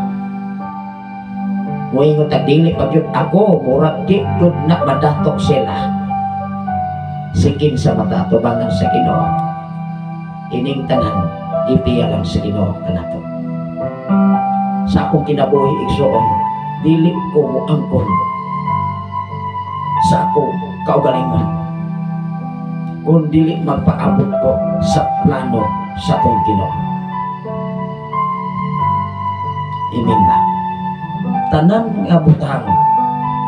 Moingon ta dili pag yun ako, murag di yun na madatok sila. Sikin sa mata tubangan sa Ginoo. Ining tanan ipiya lang sa Ginoo kanato. Sa akong kinabuhi igsoon, dili ko moangkon sa ako kaugalingon, kung dili magpaabot ko sa plano sa akong Ginoo. Amen ba? Tanan nga butang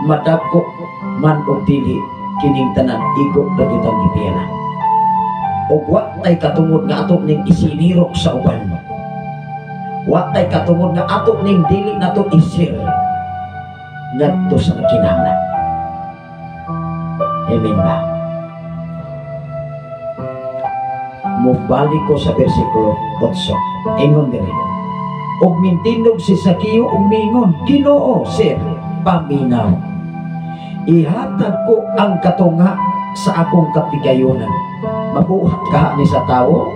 madako man og dili, kining tanan igo dagitang ipiya. O wa tay katungod nga ato ning isinirok sa uban, wa tay katungod nga ato ning dili nato isir ngadto sa kinahanglan. Amen ba? Mubalik ko sa bersikulo 8, ingon diri, og mintindog si Zakeo og mingon, Ginoo sir, paminaw, ihatag ko ang katunga sa akong katigayunan. Mabuhat ka ni sa tao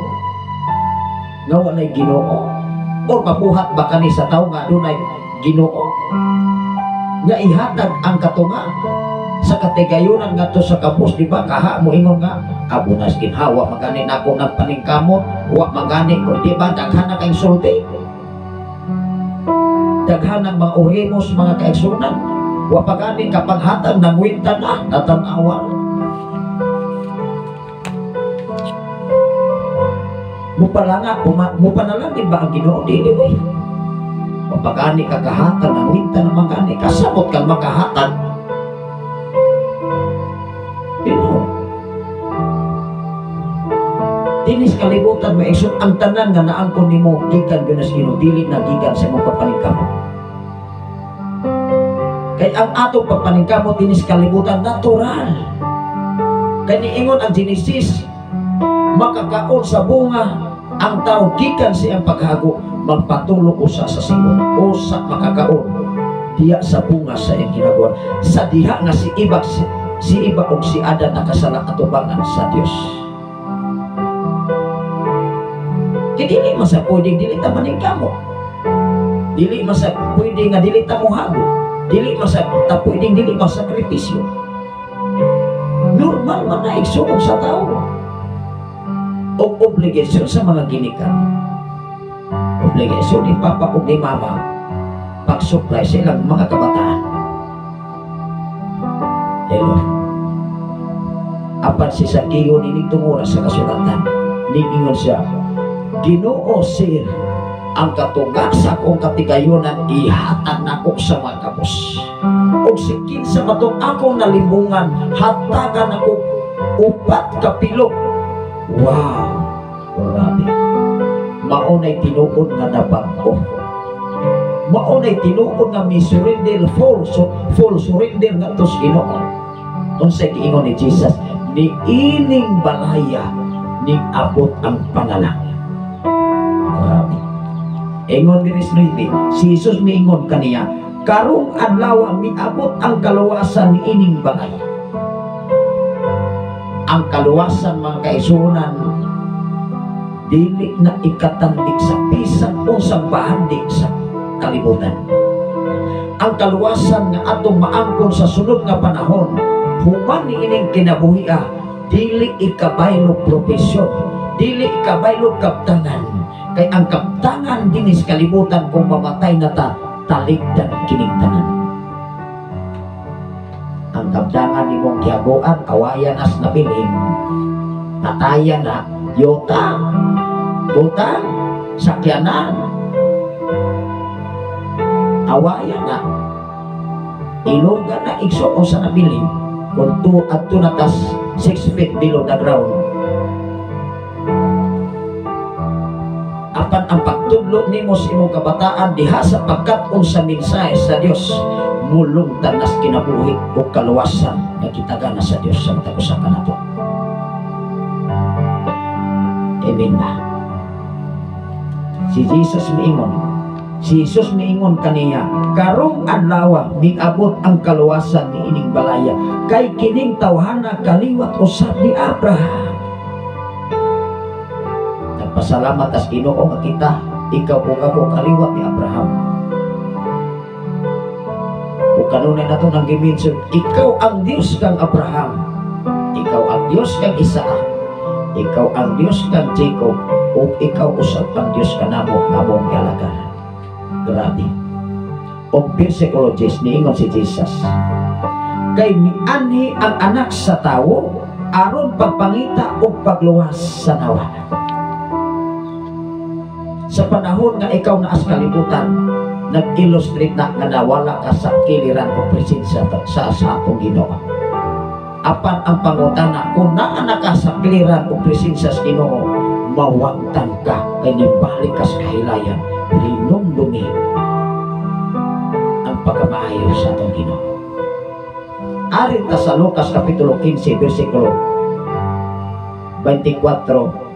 nga walay Ginoo, o mabuhat ba ka ni sa tao nga dunay Ginoo, nga ihatag ang katunga sa katigayunan ngadto sa kapos? Di ba kaha mo ingon nga abunas ginhawa magani nako nagpaningkamot, wa magani ko, di ba daghan na kay sulti, daghan ng mga orimos, mga kaigsunan, wa pagani kapaghatag ng winta na natanawa. Mupanalangin ba ang Ginoo? Dili ba? Wa pagani kakahatag ng winta na magani kasabot kang makahatag. Ginoo, dinis kalibutan mo isot ang tanan nga naangkon nimo gikan gyud sa Ginoo, dili na gikan sa imong pagpaningkamot. Kay ang atong pagpaningkamot dinis kalibutan natural. Kay niingon ang Genesis, makakaon sa bunga ang tao gikan siyang paghago, magpatulog usa sa singon, usa makakaon diya sa bunga sa iyang ginagawa, sa diha nga si iba og si Adan nakasala atubangan sa Dios. Kaya dili masa pwedeng dili ta maningkamot, dili masa pwedeng nga dili ta mohago, dili masa ta pwedeng dili masakripisyo. Normal man na igsuon sa tao o obligasyon sa mga ginikan, obligasyon ni papa o ni mama pag-supply sa ilang mga kabataan. Hello, apan si Zakeo nining tungura sa kasulatan, ningingon siya, Ginoo sir, ang katunga sa akong katigayunan ihatag nako sa mga kapos, og sikin sa matong akong nalimbungan hatagan ako 4 ka pilo. Wow, grabe. Maunay tinuod nga nabago. Maunay tinuod nga misurrender, full surrender nga tos Ginoo. Unsay giingon ni Jesus, ni ining balaya ni abot ang panalangin. Grabe. Ingon din si Jesus miingon kaniya, karong adlaw miabot ang kaluwasan ni ining balaya. Ang kaluwasan mga kaisunan, dili na ikatandig sa bisan unsang bahandi sa kalibutan. Ang kaluwasan nga atong maangkon sa sunod nga panahon, human ni ining kinabuhi, dili ikabaylo profesyon, dili ikabaylo kaptangan. Kay ang kaptangan din sa kalibutan kung mamatay na ta, taligdan kining tanan. Ang kaptangan ni mong gihagoan, kawayan as nabiling, natayan na, yota, butang, sakyanan, awayan na, ilugan na igsuo sa nabiling, kung at tunatas 6 feet below the ground. Apan ang pagtudlo nimo sa imong kabataan diha sa pagkat-on sa mensahe sa Dios, mulong tanas kinabuhi o kaluwasan nga kitagana sa Dios sa usa ka nato. Amen ba? Si Jesus miingon kaniya, karong adlaw miabot ang kaluwasan ni ining balaya, kay kining tawhana kaliwat usab ni Abraham. Nagpasalamat as Ginoo nga kita, ikaw ug ako kaliwat ni Abraham. O kanunay nato nang gimension, ikaw ang Dios kang Abraham, ikaw ang Dios kang Isaac, ikaw ang Dios kang Jacob, o ikaw usab ang Dios kanamo among gialagaran. Grabe. O versikulo 10 niingon si Jesus, kay mianhi ang anak sa tawo aron pagpangita o pagluwas sa nawalan. Sa panahon nga ikaw naas kalibutan, nag-illustrate na nga nawala ka sa kiliran o presensya sa atong Ginoo. Apan ang pangutana, kung naanak ka sa kiliran o presensya sa Ginoo, mawagtan ka kay nibalik ka sa kahilayan, linumlumi ang pagkamaayo sa atong Ginoo. Arin ta sa Lucas kapitulo 15 versikulo 24,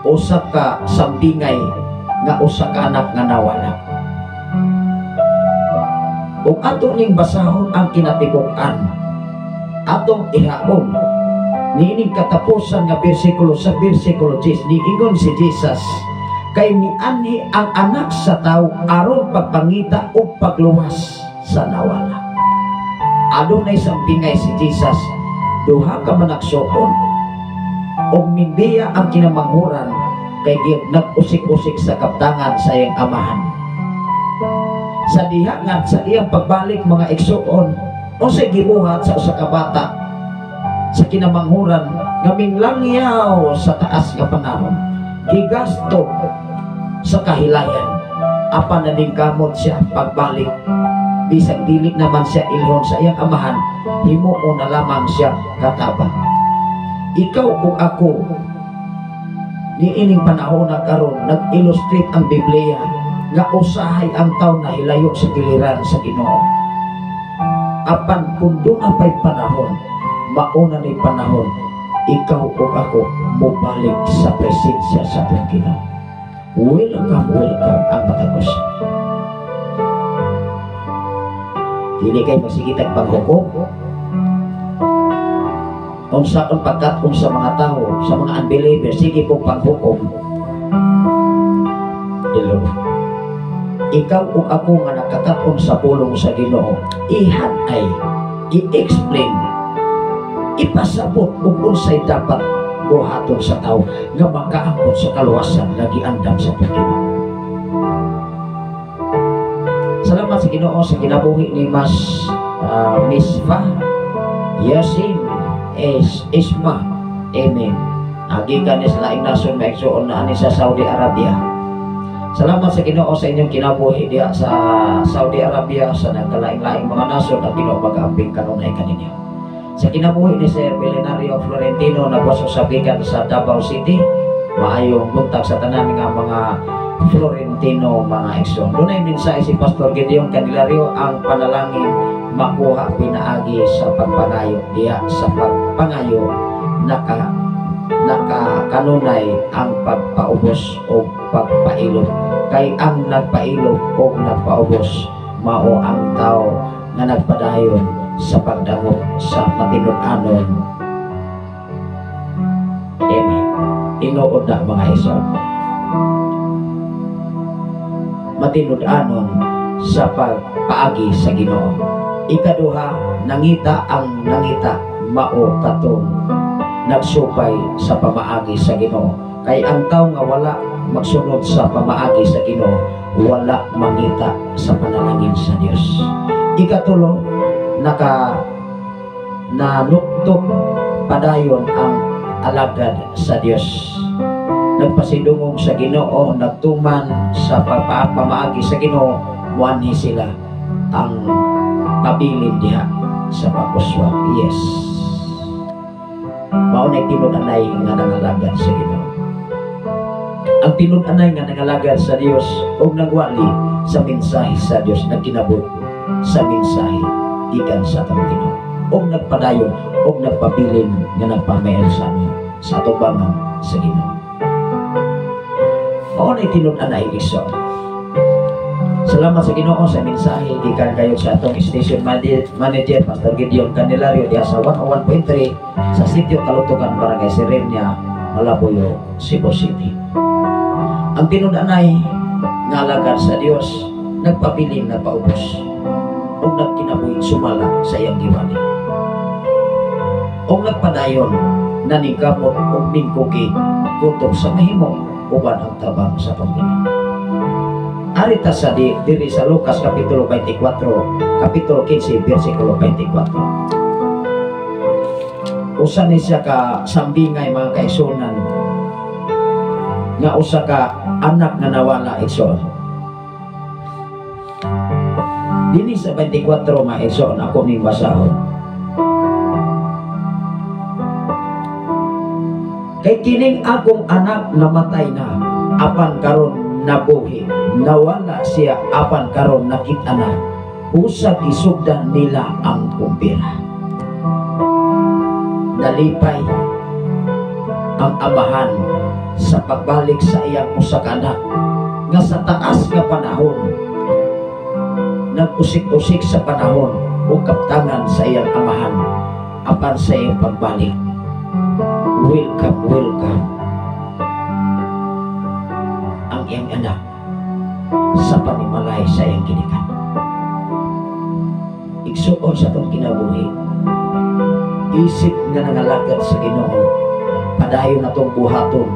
usa ka sambingay nga usa ka anak nga nawala. Ug ato ning basahon ang kinatibuk-an, atong ihaon niining katapusan nga bersikulo sa bersikulo 10, niingon si Jesus, kay mianhi ang anak sa tawo aron pagpangita o pagluwas sa nawala. Adunay sambingay si Jesus, duha ka managsuon o minbiya ang kinamanghuran, kay nag-usik-usik sa kaptangan sa iyang amahan. Sa diha nga sa iyang pagbalik mga igsuon, o sa gibuhat sa usa ka bata sa kinamanghuran nga minglangyaw sa taas nga panahon, gigasto sa kahilayan, apan naningkamot siya pagbalik. Bisag dili naman siya ilhon sa iyang amahan, himuon na lamang siya katabang. Ikaw o ako niining panahon na karon, nag-illustrate ang Biblia nga usahay ang taon na hilayo sa giliran sa Ginoo. Apan kung doon pa'y panahon, mauna ni panahon, ikaw o ako mubalik sa presensya sa Ginoo. Welcome ang matagos. Dili kayo magsigitag paghukom. Unsa kung pagkat-on sa mga tao, sa mga unbelievers, sige po paghukom. Hello. Ikaw o ako nga nakakat-on sa pulong sa Ginoo, ihanay, i-explain, ipasabot kung unsay dapat buhaton sa tao nga makaangkon sa kaluwasan nga giandam sa Ginoo. Salamat sa Ginoo sa kinabuhi ni Mas Misfa Yasin Isma. Amen. Agikan ni sa laing nasyon maigsuon na ani sa Saudi Arabia. Salamat sa Ginoo sa inyong kinabuhi diya sa Saudi Arabia, sa nagkalaing-laing mga nasyon na Ginoo mag-aambing kanunay kaninyo. Sa kinabuhi ni Sir Belenario Florentino na sabigan sa Davao City, maayong buntag sa tanan nga mga Florentino mga igsoon. Doon ay mensahe si Pastor Gideon Candelario, ang panalangin makuha pinaagi sa pagpangayo diya sa pagpangayo nakakanunay ang pagpaubos o pagpailog. Kay ang nagpailog o nagpaubos mao ang tao nga nagpadayon sa pagdangog sa matinud-anon. Amen. Tinuod na mga igsoon. Matinud-anon sa pagpaagi sa Ginoo. Ikaduha, nangita ang nangita mao katong nagsupay sa pamaagi sa Ginoo. Kay ang tao nga wala magsunod sa pamaagi sa Ginoo, wala mangita sa panalangin sa Dios. Ikatulo, nanuktok padayon ang alagad sa Dios. Nagpasidungog sa Ginoo, nagtuman sa pamaagi sa Ginoo, muanhi sila ang pabilin diha sa pagpuswag. Yes. Mao na tinud-anay nga nangalagad sa Ginoo. Ang tinud-anay nga nangalagad sa Dios ug nagwali sa mensahe sa Dios, nagkinabot sa mensahe gikan sa atong Ginoo, ug nagpadayon ug nagpabilin nga nagpamayan sa atubangan sa Ginoo. Mao na tinud-anay igsoon. Salamat sa Ginoo sa mensahe gikan kayo sa atong station manager Pastor Gideon Candelario diha sa 101.3 sa Sitio Kalutugan, Barangay Serenia, Malabuyo, Cebu City. Ang tinud-anay nga alagad sa Dios nagpabilin na paubos ug nagkinabuhi sumala sa iyang giwali. Ug nagpadayon naningkamot ug ningkuki kutob sa mahimo uban ang tabang sa Panginoon. Arita sa diri sa Lucas kapitulo 24, kapitulo 15, versikulo 24. Usa ni siya ka sambingay mga kaigsunan nga usa ka anak na nawala igsoon. Dini sa 24 mga igsoon ako ning basahon. Kay kining akong anak namatay na, apan karon nabuhi, nawala siya apan karon nakita na, usa gisugdan nila ang kumpira. Nalipay ang amahan sa pagbalik sa iyang usa ka anak nga sa taas nga panahon nag-usik-usik sa panahon o kaptangan sa iyang amahan apan sa iyang pagbalik. Welcome, welcome ang iyang anak sa panimalay sa iyang ginikan. Igsuon sa itong kinabuhi, isip nga nangalagad sa Ginoo, padayon na itong buhaton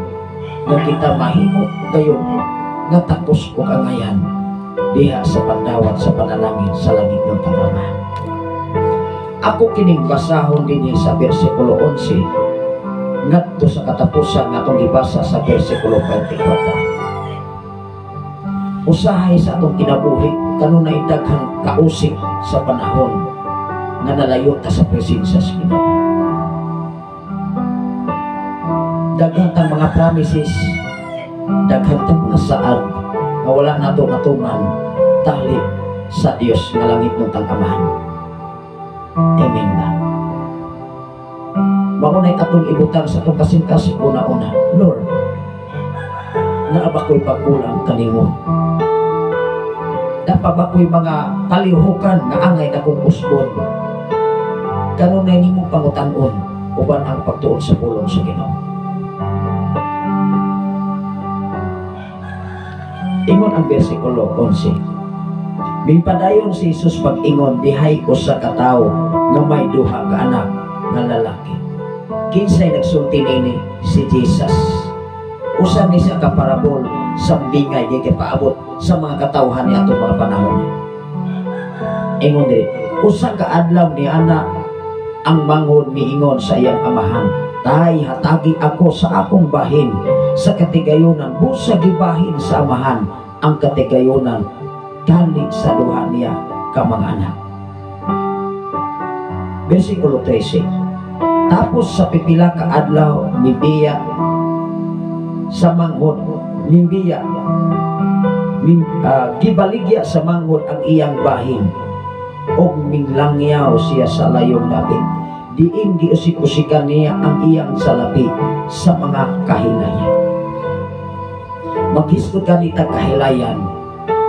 na kita mahimo gayon nga takos o kangayan diha sa pagdawat sa panalangin sa langit ng Panginoon. Ako kining basahon din sa versikulo 11 ngadto sa katapusan nga atong gibasa sa bersikulo 24. Usahay sa atong kinabuhi kanunay daghang kausik sa panahon nga nalayo ta sa presensya sa Ginoo. Daghang tang mga promises, daghang tang mga saad nga wala nato matuman tali sa Dios nga langit ng Amahan. Amen ba? Maunay atong ibutang sa itong kasing-kasing una-una, Lord, naaba ko'y pagkulang kanimo. Dapat ba ko'y mga kalihukan nga angay na kong usbon. Kanunay nimo pangutan-on uban ang pagtuon sa pulong sa Ginoo. Ingon ang bersikulo 11. Mipadayon si Jesus pag-ingon, dihay ko sa katao nga may duha ka anak nga lalaki. Kinsay nagsulti nini si Jesus. Usa ni siya ka parabol sa bingay di paabot sa mga katawhan ni atong mga panahon. Ingon diri, usa ka adlaw ni ana ang manghod miingon sa iyang amahan, tay hatagi ako sa akong bahin sa katigayonan, busa gibahin sa amahan ang katigayonan kali sa duha niya ka mga anak. Versikulo 13. Tapos sa pipila ka adlaw nibiya sa manghod, gibaligya sa manghod ang iyang bahin og minglangyaw siya sa layong David. Diin giusik-usikan niya ang iyang salapi sa mga kahilayan. Maghisgot ka nita kahilayan,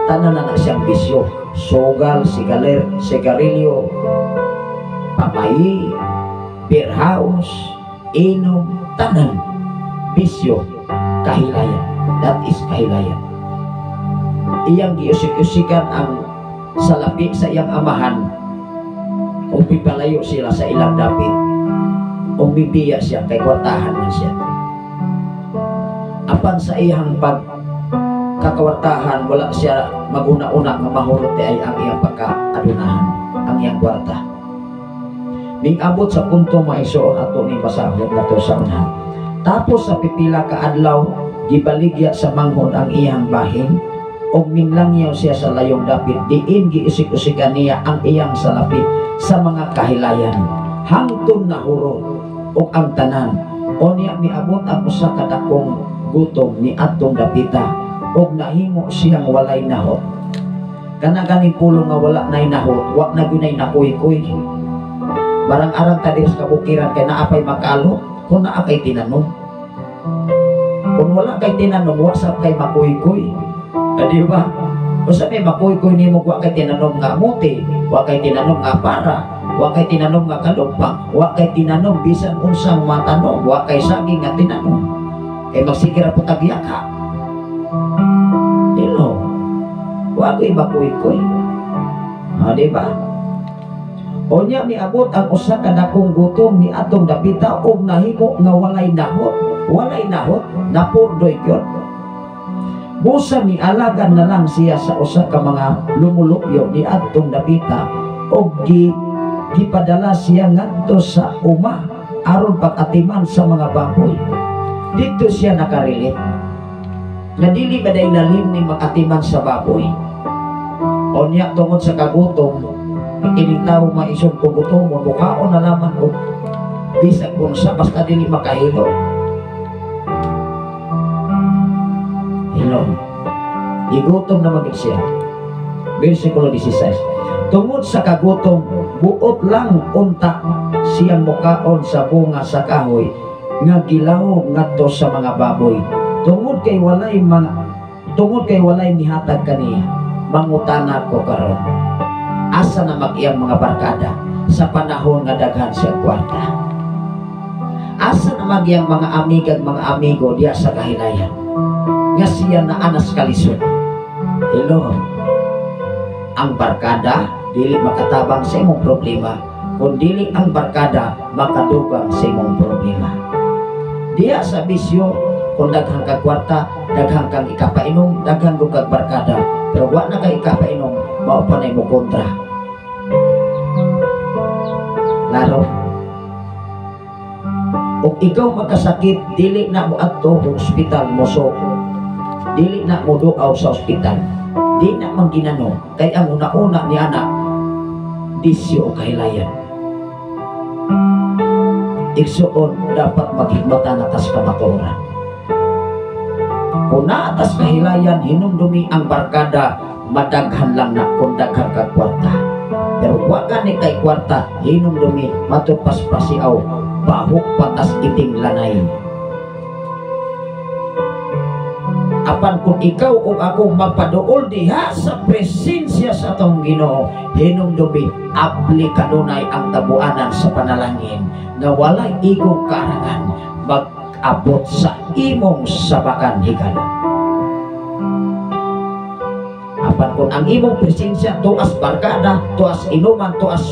tanan na siyang bisyo, sugal, sigarilyo, pamayi, beer house, inom, tanan, bisyo, kahilayan. That is kahilayan. Iyang giusik-usikan ang salapi sa iyang amahan, o pipalayo sila sa ilang David, o bibiya siya kay kwartahan na siya. Apan sa iyang pagkakawartahan, wala siya maguna-una nga mahurot ay ang iyang pagkaadunahan, ang iyang kwarta. Ning abot sa punto maisuon ato ni basahon nato sa unahan. Tapos sa pipila ka adlaw gibaligya sa manghod ang iyang bahin og minlangyaw siya sa layong David. Diin giisik-usikan niya ang iyang salapi sa mga kahilayan hangtod nahurot og ang tanan. O niya miabot ang usa ka dakong gutom ni atong Dapita og nahimo siyang walay nahot. Kana ganing pulong nga wala nay nahot, wa na gunay nakuy-kuy. Barang-arang tadi sa kabukiran kay naapay makalo kung naa kay tinanom. Kung wala kay tinanom, wa sa kay makuy-kuy. Di ba? Kung sa may makuy-kuy nimo, wa kay tinanom nga muti, wa kay tinanom nga para, wa kay tinanom nga kalupang, wa kay tinanom bisan unsang matanom, wa kay saging nga tinanom. Kay magsikira po tagyaka. Dilo. Wa kay makuy-kuy. Di ba? O niya miabot ang usa ka dakong gutom ni atong Dapita og nahimo nga walay nahot napurdoy gyud. Busa ni alagan na lang siya sa usa ka mga lumulupyo ni atong Dapita og gipadala siya ngadto sa uma aron pag-atiman sa mga baboy. Dito siya nakarilit na dili baday lalim ni makatiman sa baboy. O niya tungod sa kagutom, ining tao maison ko gutomon, mukhaon na laman ko bisag kung sa basta dili makahilo. Hilo, igutom na magig siya. Versikulo 16. Tungod sa kagutom, buot lang unta siyang mukaon sa bunga sa kahoy nga gilawog ngadto sa mga baboy. Tungod kay walay mihatag kaniya, mangutana ko karon. Asa na mag-iyang mga barkada sa panahon nga daghan siya kwarta? Asa na mag-iyang mga amigang mga amigo diya sa kahilayan nga siya na anas kalisod? Hello, ang barkada dili makatabang sa imong problema, kung dili ang barkada makadugang sa imong problema. Diya sa bisyo, kung daghang kag kwarta, daghang kang ikapainom, daghang kag barkada, pero wa na kay ikapainom, mao pa na mo kontra. Lalo, kung ikaw magkasakit, dili na mo adto sa ospital mo, so dili na mo duaw sa ospital, di na mangginano kay ang una-una ni anak disyo o kahilayan. Igsuon dapat maghigmatan atas kamatuoran. Kung naatas kahilayan, hinumdumi ang barkada, madaghan lang na kung daghan ka kwarta. Pero wag ni kay kwarta, hinumdumi matupas pasiaw, bahok patas iting lanay. Apan kung ikaw o ako magpaduol diha sa presensya sa atong Ginoo, hinumdumi apli kanunay ang tabuanan sa panalangin nga walay igong karangan mag-abot sa imong sabakan higala. Apan kung ang imong presensya tuas barkada, tuas inuman, tuas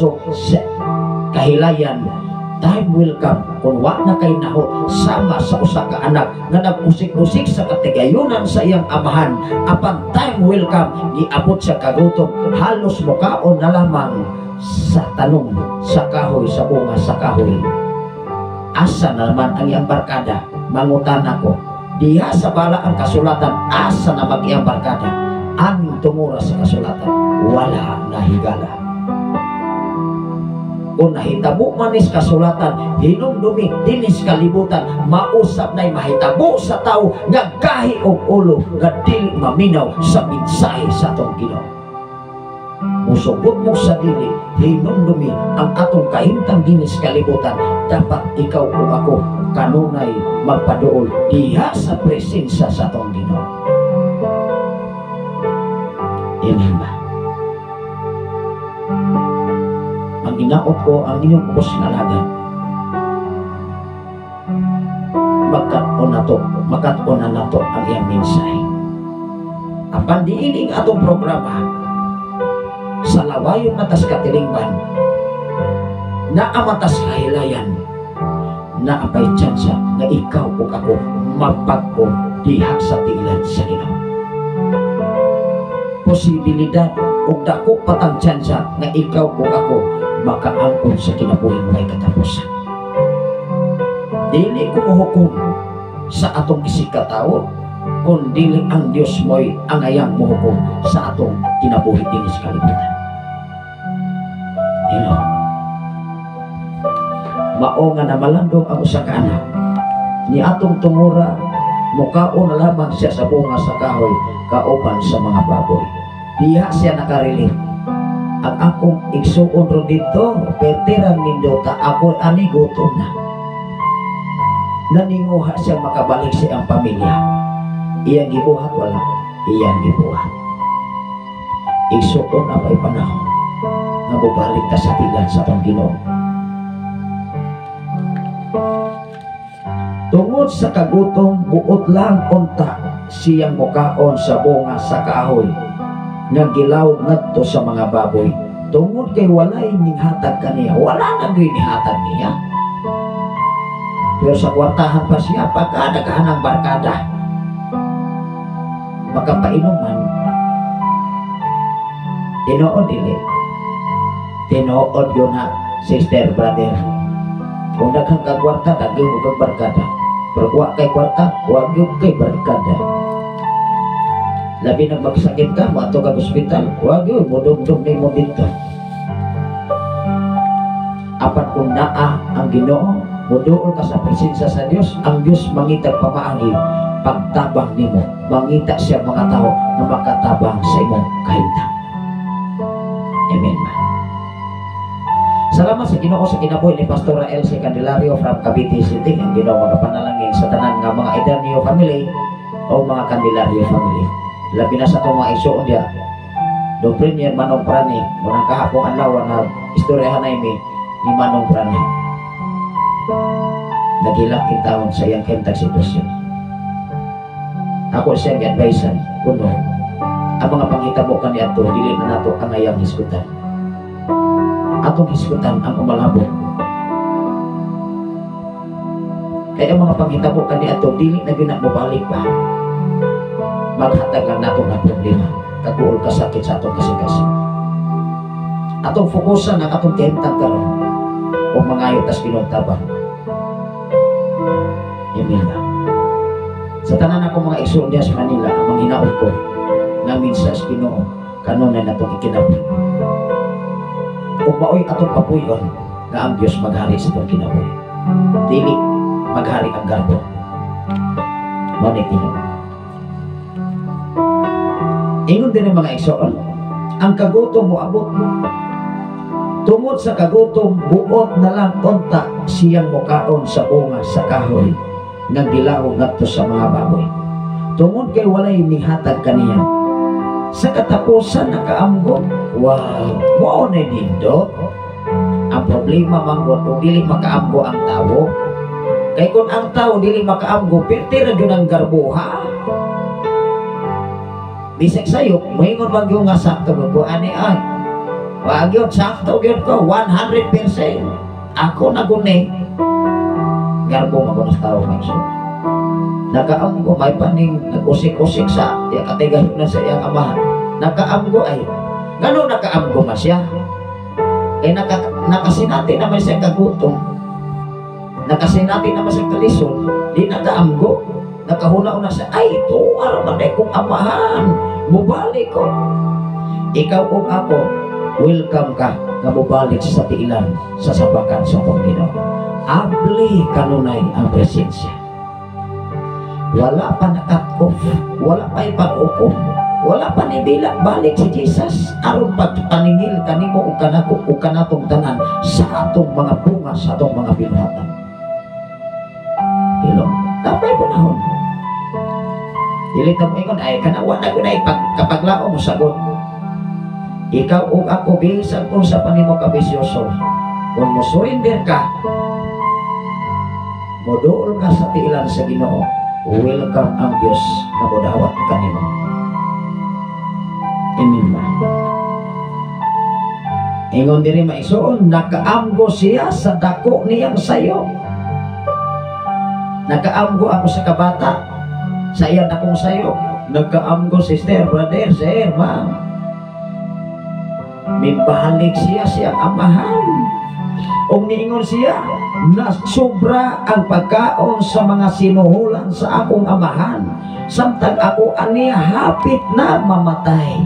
kahilayan, time will come kung wa na kay naho sama sa usa ka anak nga nag-usik-usik sa katigayunan sa iyang amahan. Apan time will come, giabot sa kagutom, halos mukaon na lamang sa talong sa kahoy, sa bunga sa kahoy. Asa na naman ang iyang barkada? Mangutan ako, diha sa bala ang kasulatan, asa na mag iyang barkada? Aming tumura sa kasulatan, wala na higala. kung nahitabo manis kasulatan hinumdumi dinis kalibutan mausap na'y mahitabo sa tao nga gahi og ulo nga dili maminaw sa mensahe sa atong Ginoo. Musubot mo sa dili hinumdumi ang atong kahimtang dinis kalibutan, dapat ikaw o ako kanunay magpaduol diha sa presensya sa atong Ginoo. Amen ba? Ang inaot ko ang inyong ubos na lagan. Magkat-on na nato ang iyang mensahe. Apan diining atong programa sa lawayon matas katilingban na amatas kahilayan na apay tsansa na ikaw o ako mapagko diha sa tigilan sa Ginoo. Posibilidad o dako patang tsansa na ikaw o ako makaangkon sa kinabuhi may katapusan. Dili ko mahukom sa atong isikatawo, kung dili ang Diyos mo'y angayang mahukom sa atong kinabuhi din sa kalibutan. You know, mao nga na malandong ang usa ka anak ni atong tungura, mukaon na lamang siya sa bunga sa kahoy kauban sa mga baboy. Diha siya nakariling. Ang akong igsuon ro dito, veteran nindo ta ako ani gutom na. Naninguha siya makabalik sa iyang pamilya. Iyang gibuhat wala, iyang gibuhat. Igsuon na may panahon na bubalik ta sa tilan sa atong Ginoo. Tungod sa kagutom, buot lang unta siyang mukaon sa bunga sa kahoy nga gilaw ngadto sa mga baboy. Tungod kay walay ninghatag kaniya, wala nang ginihatag niya. Pero sa kwartahan pa siya pagka nagkahanang barkada, makapainuman, tinood dili, tinood yun na sister, brother. Kung naghang kagwarta, naging kag barkada. Pero huwag kay kwarta, huwag yung kay barkada. Labi na magsakit ka, mato ka hospital, huwag yun, mudog-dog na mo dito. Apat kung naa ang Ginoo, muduol ka sa presensya sa Diyos, ang Diyos mangitag pamaagi, pagtabang nimo, mangita siya mga tao na makatabang sa imong kahintang. Amen ba? Salamat sa Ginoo sa kinabuhi ni Pastor Elsie Candelario from Cavite City. Ang Ginoo magapanalangin sa tanan nga mga Edanio family o mga Candelario family. Labi na sa itong mga igsuon dia. Do Premier Manong Prani, munang kahapong anlaw na istoryahan na ni Manong Prani. Nagilaking taon sa iyang kentag sitwasyon. Ako siya gi-advisean, kuno, ang mga panghitabo kaniya to, dili na nato ang ayang hisgutan. Atong hisgutan ang umalabot. Kaya mga panghitabo kaniya to, dili na ginamubalik pa. Maghatag lang nato na problema. Kaguol kasakit sa atong kasing-kasing. Atong fokusan ang atong kentag karon o mangayo tas kinugtabang. Amen ba? Sa tanan ako mga igsoon diya sa Manila, ang mga hinaon ko nga minsan sa Ginoo kanunay natong ikinabuhi. Ug maoy atong papuyon nga ang Dios maghari sa atong kinabuhi. Dili maghari ang garbo. Mao ni Ginoo. Ingon din ang mga igsoon, ang kagutom moabot mo. Tungod sa kagutom, buot na lang unta siyang mukaon sa bunga sa kahoy nga gilaw ngadto sa mga baboy. Tungod kay walay nihatag kaniya. Sa katapusan nakaamgo, wow, mao na nindo. Ang problema manggon kung dili makaamgo ang tawo. Kay kung ang tawo dili makaamgo, perti ra gyud ang garbuha. Bisag sayop, moingon man gyud nga sakto ko ani ay. Wag yun, sakto yun ko, 100%. Ako naguni. Garbo magunas tao may so. Nakaam ko, may paning nag-usik-usik sa katigahin na sa iyang amahan. Nakaam ko ay, gano'n nakaam ko ma siya? Eh nakasinati naman siya kagutom. Nakasinati naman siya kalison. Di nakaam ko. Nakahuna-una siya, ay ito, araw na kong amahan. Mubalik ko. Ikaw o ako, welcome ka nga mubalik sa tiilan sa sabakan sa atong Ginoo. Abli kanunay ang presensya. Wala pa nakat-off, wala pa ipag-ukom, wala pa nibila balik si Jesus aron pagpaningil kanimo ug kanako ug kanatong tanan sa atong mga bunga, sa atong mga binuhatan. Ilong, tapay panahon. Dili ka mo ingon, ay kanawa na ko na kapaglaom mo sagot. Ikaw ug ako bisan kung sa panimo kabisyoso. Kung mo surrender ka, moduol ka sa tiilan sa Ginoo, welcome ang Dios na modawat kanimo. Amen ba? Ingon diri maisuon, nakaamgo siya sa dako niyang sayo. Nakaamgo ako sa kabata, sa iyan akong sayo. Nakaamgo sister, brother, sir, ma'am. Mibalik siya siyang amahan. O niingon siya na sobra ang pagkaon sa mga sinuhulan sa akong amahan, samtang ako aniya hapit na mamatay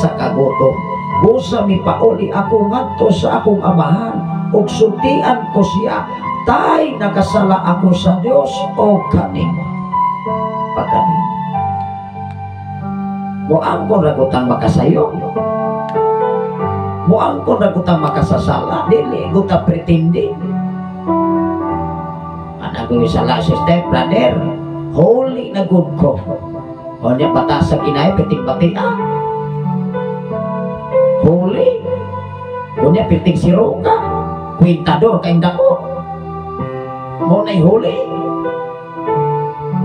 sa kagutom. Busa mipauli ako ngadto sa akong amahan ug sultian ko siya, tay nakasala ako sa Dios o kanimo. Pagkanin mo angkon ragutang makasayo, mo angkon ragutang makasasala, dili guta pretindi. Anak ko sala sister, brother, holy na good ko. O niya patasag inay piting-pati holy. O niya piting siro ka, kwintador ka indako. Mo na'y holy.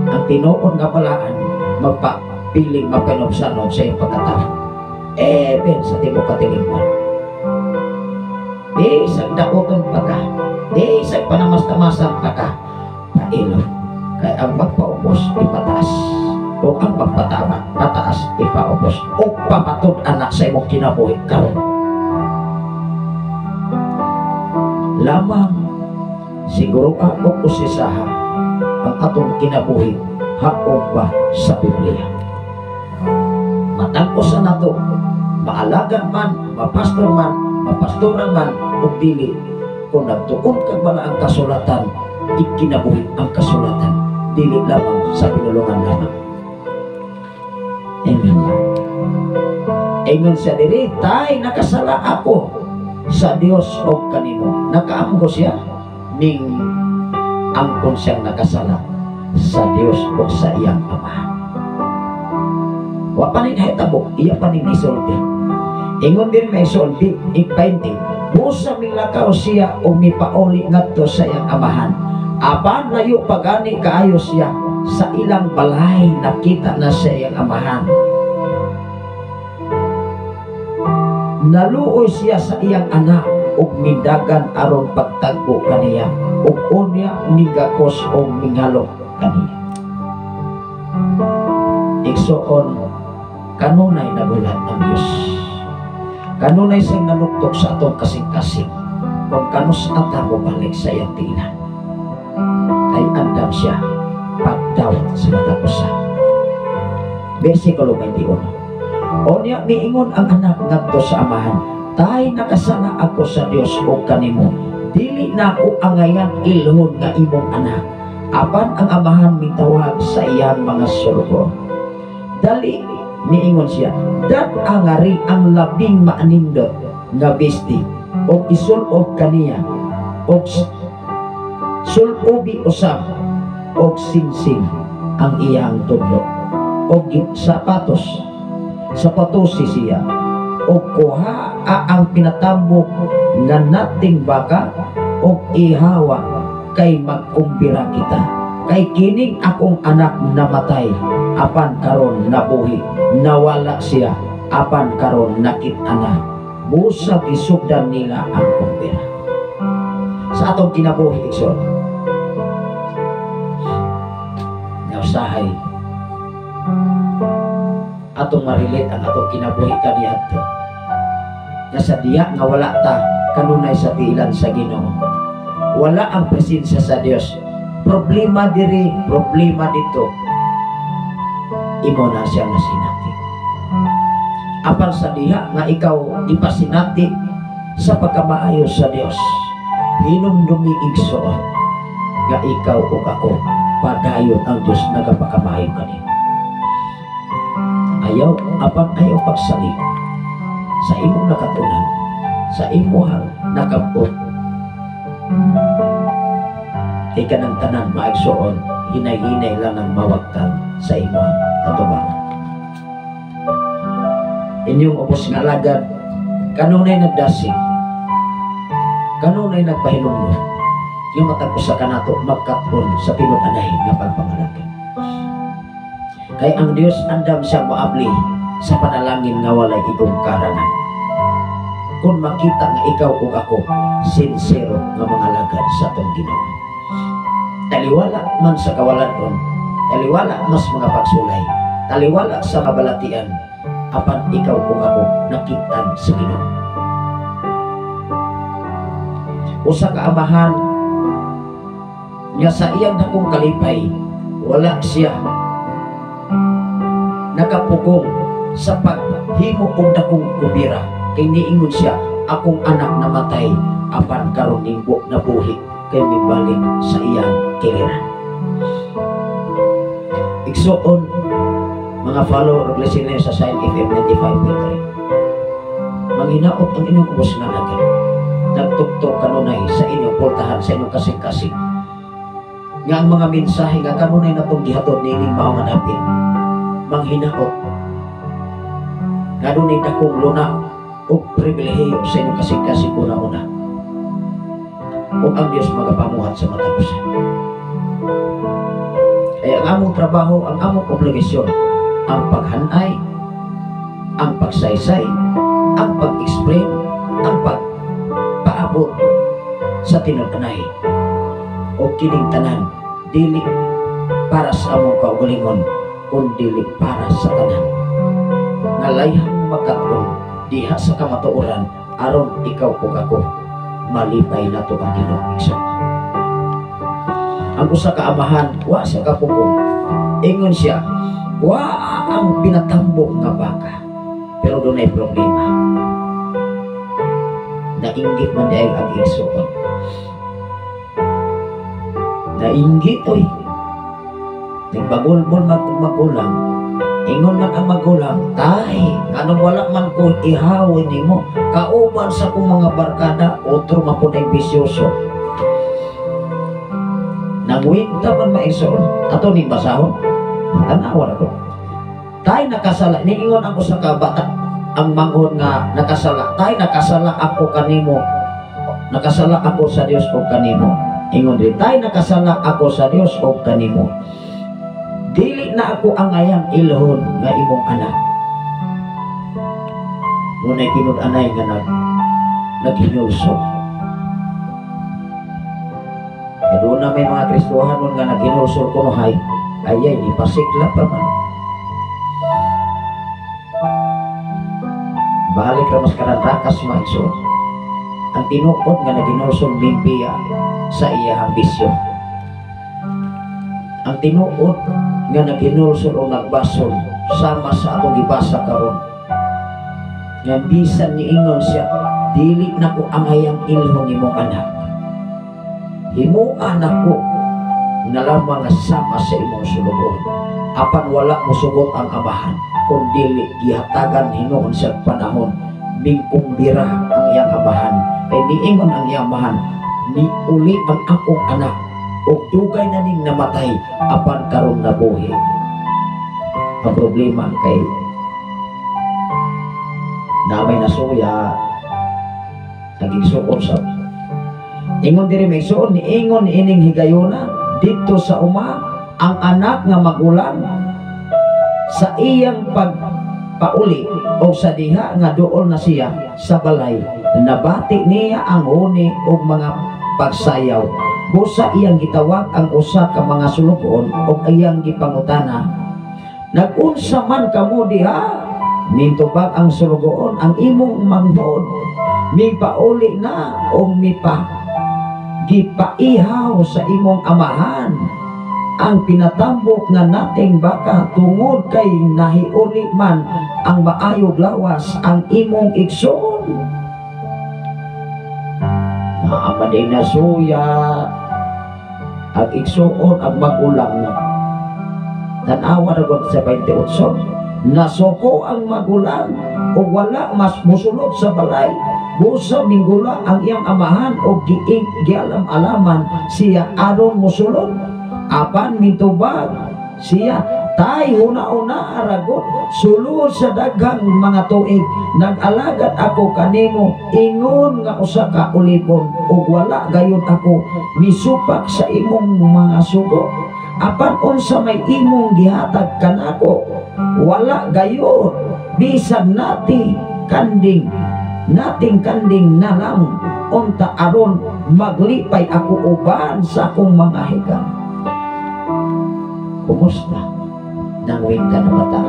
Ang tinuon nga palaan magpapiling mapanobsanon sa iyong pagkatao. Ben sa tibok katilingman. Isang dakoton pa ka, isang panamas-tamasan pa ka, pailog. Kaya ang magpaubos ipataas, o ang magpatama pataas ipaubos, o pamatod anak sa imong kinabuhi karon. Lamang siguro ako usisaha ang atong kinabuhi haog ba sa Biblia. Matangkos na nato, maalagan man, mapastor man, mapastoran man o dili, kung nagtuon kag bala ang kasulatan, ikinabuhi ang kasulatan, dili lamang sa pinulungan lamang. Amen. Ingon siya diri, tay nakasala ako sa Dios o kanimo. Nakaamgo siya ning angkon siyang nakasala sa Dios o sa iyang ama. Wa pa nin hitabo, iya pa nin isulti. Ingon din may isulti, ikainti, busa milakaw siya o mipauli ngadto sa iyang amahan. Apan layo pagani kaayo siya, sa ilang balay nakita na sa iyang amahan. Naluoy siya sa iyang anak ug midagan aron pagtagbo kaniya, ug unya migakos o mingalo kaniya. Igsuon, kanunay nagulat ang Diyos. Kanunay siyang naluktok sa atong kasing-kasing kung kanus ata mo balik sa iyang tiilan. Kay andam siya pagdawat sa matapusa. Versikulo 21. Unya miingon ang anak ngadto sa amahan, tay nakasala ako sa Dios o kanimo, dili na ako angayan ilhon nga imong anak. Apan ang amahan mitawag sa iyang mga sulgo. Dali miingon siya, dat angari ang labing maanindot nga besti o isulod kaniya o sulubi usab o singsing ang iyang tudlo o sapatosi siya o kuha ang pinatambok nga nating baka o ihawa kay magkumbira kita. Kay kining akong anak namatay, apan karon nabuhi, nawala siya, apan karon nakita na. Busa isugdan nila ang kumbira. Sa atong kinabuhi, ikson, nausahay, atong marilit ang atong kinabuhi kaniadto. Nasa diya nga wala ta kanunay sa tiilan sa Ginoo. Wala ang presensya sa Dios. Problema diri, problema dito. Imo na siya nasinati. Apan sa diha nga ikaw ipasinati sa pagkamaayos sa Dios hinumdumi igsoon nga ikaw o ako padayon ang Dios nagapakamayo kanimo. Ayaw ayaw pagsalig sa imong nakatunan, sa imong nakabot. Kay kanang tanan maigsoon, hinay-hinay lang ang mawagtan sa imong katubangan. Inyong ubos nga lagad, kanunay nagdasig, kanunay nagpahinumdum, yung matagos sa kanato magkaton sa pinunanay nga pagpangalagay. Kay ang Dios andam siya moabli sa panalangin nga walay igungkaranan. Kung makita nga ikaw o ako sincero nga mga lagad sa atong Ginoo. Taliwala man sa kawalan-on, taliwala mas mga pagsulay, taliwala sa kabalatian, apan ikaw o ako nakitan sa Ginoo. Usa ka amahan nga sa iyang dakong kalipay, wala siya nakapugong sa paghimo og dakong kubira. Kay niingon siya, akong anak namatay apan karon ningbo nabuhi kay mibalik sa iyang kiliran. Igsoon mga follower og listener sa Sign FM 95.3, manghinaot ang inyong ubos nga agad, nagtuktok kanunay sa inyong portahan, sa inyong kasing-kasing nga ang mga mensahe nga kanunay na itong gihatod nining mao nga dapit, manghinaot nga dunay dakong luna o pribilehiyo sa inyong kasing-kasing una-una o ang Diyos magapamuhat sa matapusan. Ay ang among trabaho, ang among obligasyon, ang paghanay, ang pagsaysay, ang pag-explain, ang pagpaabot sa tinutanahi o kining tanan, dili para sa among kaugalingon kung dili para sa tanan nga layhang magkaton diha sa kamatuoran aron ikaw o ako malipay na to ang Ginoo. Ang usa ka amahan wa siya kapugong, ingon siya wa ang pinatambok nga baka, pero dunay problema, nainggit man dahil ang igsoon, nainggit oy, nagbagulbol magulang, ingon man ang magulang, tay, anong wala man ko ihawin nimo, kauban sa kong mga barkada, otro mapunay bisyoso. Nagwinta man maigsoon, ato ni basahon, tanawan ako. Tay nakasala, niingon ang usa ka bata, ang manghon nga nakasala, tay nakasala ako kanimo, nakasala ako sa Dios o kanimo. Ingon din, tay nakasala ako sa Dios o kanimo. Dili na ako ang ayang ilhon nga imong anak. Ngunay tinud-anay nga naghinulso. E doon na may mga Kristohanon nga naghinulso kunuhay, ayay, ipasikla pa man. Balik ramas karantakas maigsoon. Ang tinuod nga naghinulso bimbiya sa iyang bisyo. Ang tinuod nga naghinulsol o nagbasol sama sa atong gibasa karon nga bisan niingon siya, dili na ko ang hayang ilhon nimong anak, himuan ako na lamang sama sa imong sulugon, apan wala mo sugot ang amahan, kung dili gihatagan hinuon sa panahon mingkumbira ang iyang amahan. Kay niingon ang iyang amahan, ni uli ang akong anak o dugay na ning namatay apan karon nabuhi. Ang problema kay namay nasuya naging suon sa ingon diri may suon ni ingon ining higayuna dito sa uma ang anak nga magulang sa iyang pagpauli o sa diha nga dool na siya sa balay, nabati niya ang huni o mga pagsayaw. Busa iyang gitawag ang usa ka mga sulugon o iyang gipangutana, nagunsa man kamo diha? Nintubag ang sulugon, ang imong manghod mipauli na o gipaihaw sa imong amahan ang pinatambok nga nating baka tungod kay nahiuli man ang maayog lawas ang imong igsoon. madinasuya ag igsuon ag magulang na tanawa na gud sa 28 nasuko ang magulang o wala mas musulod sa balay busa minggula ang iyang amahan o gialam-alaman siya aron musulod apan mitubag siya tay una-una aragot sulod sa daghang mga tuig nag-alagad ako kanimo ingon nga usa ka ulipon ug wala gayon ako misupak sa imong mga sugo apan unsa may imong gihatag kanako wala gayon bisan nating kanding na lang unta aron maglipay ako uban sa akong mga higang. Kumusta nang winta na bata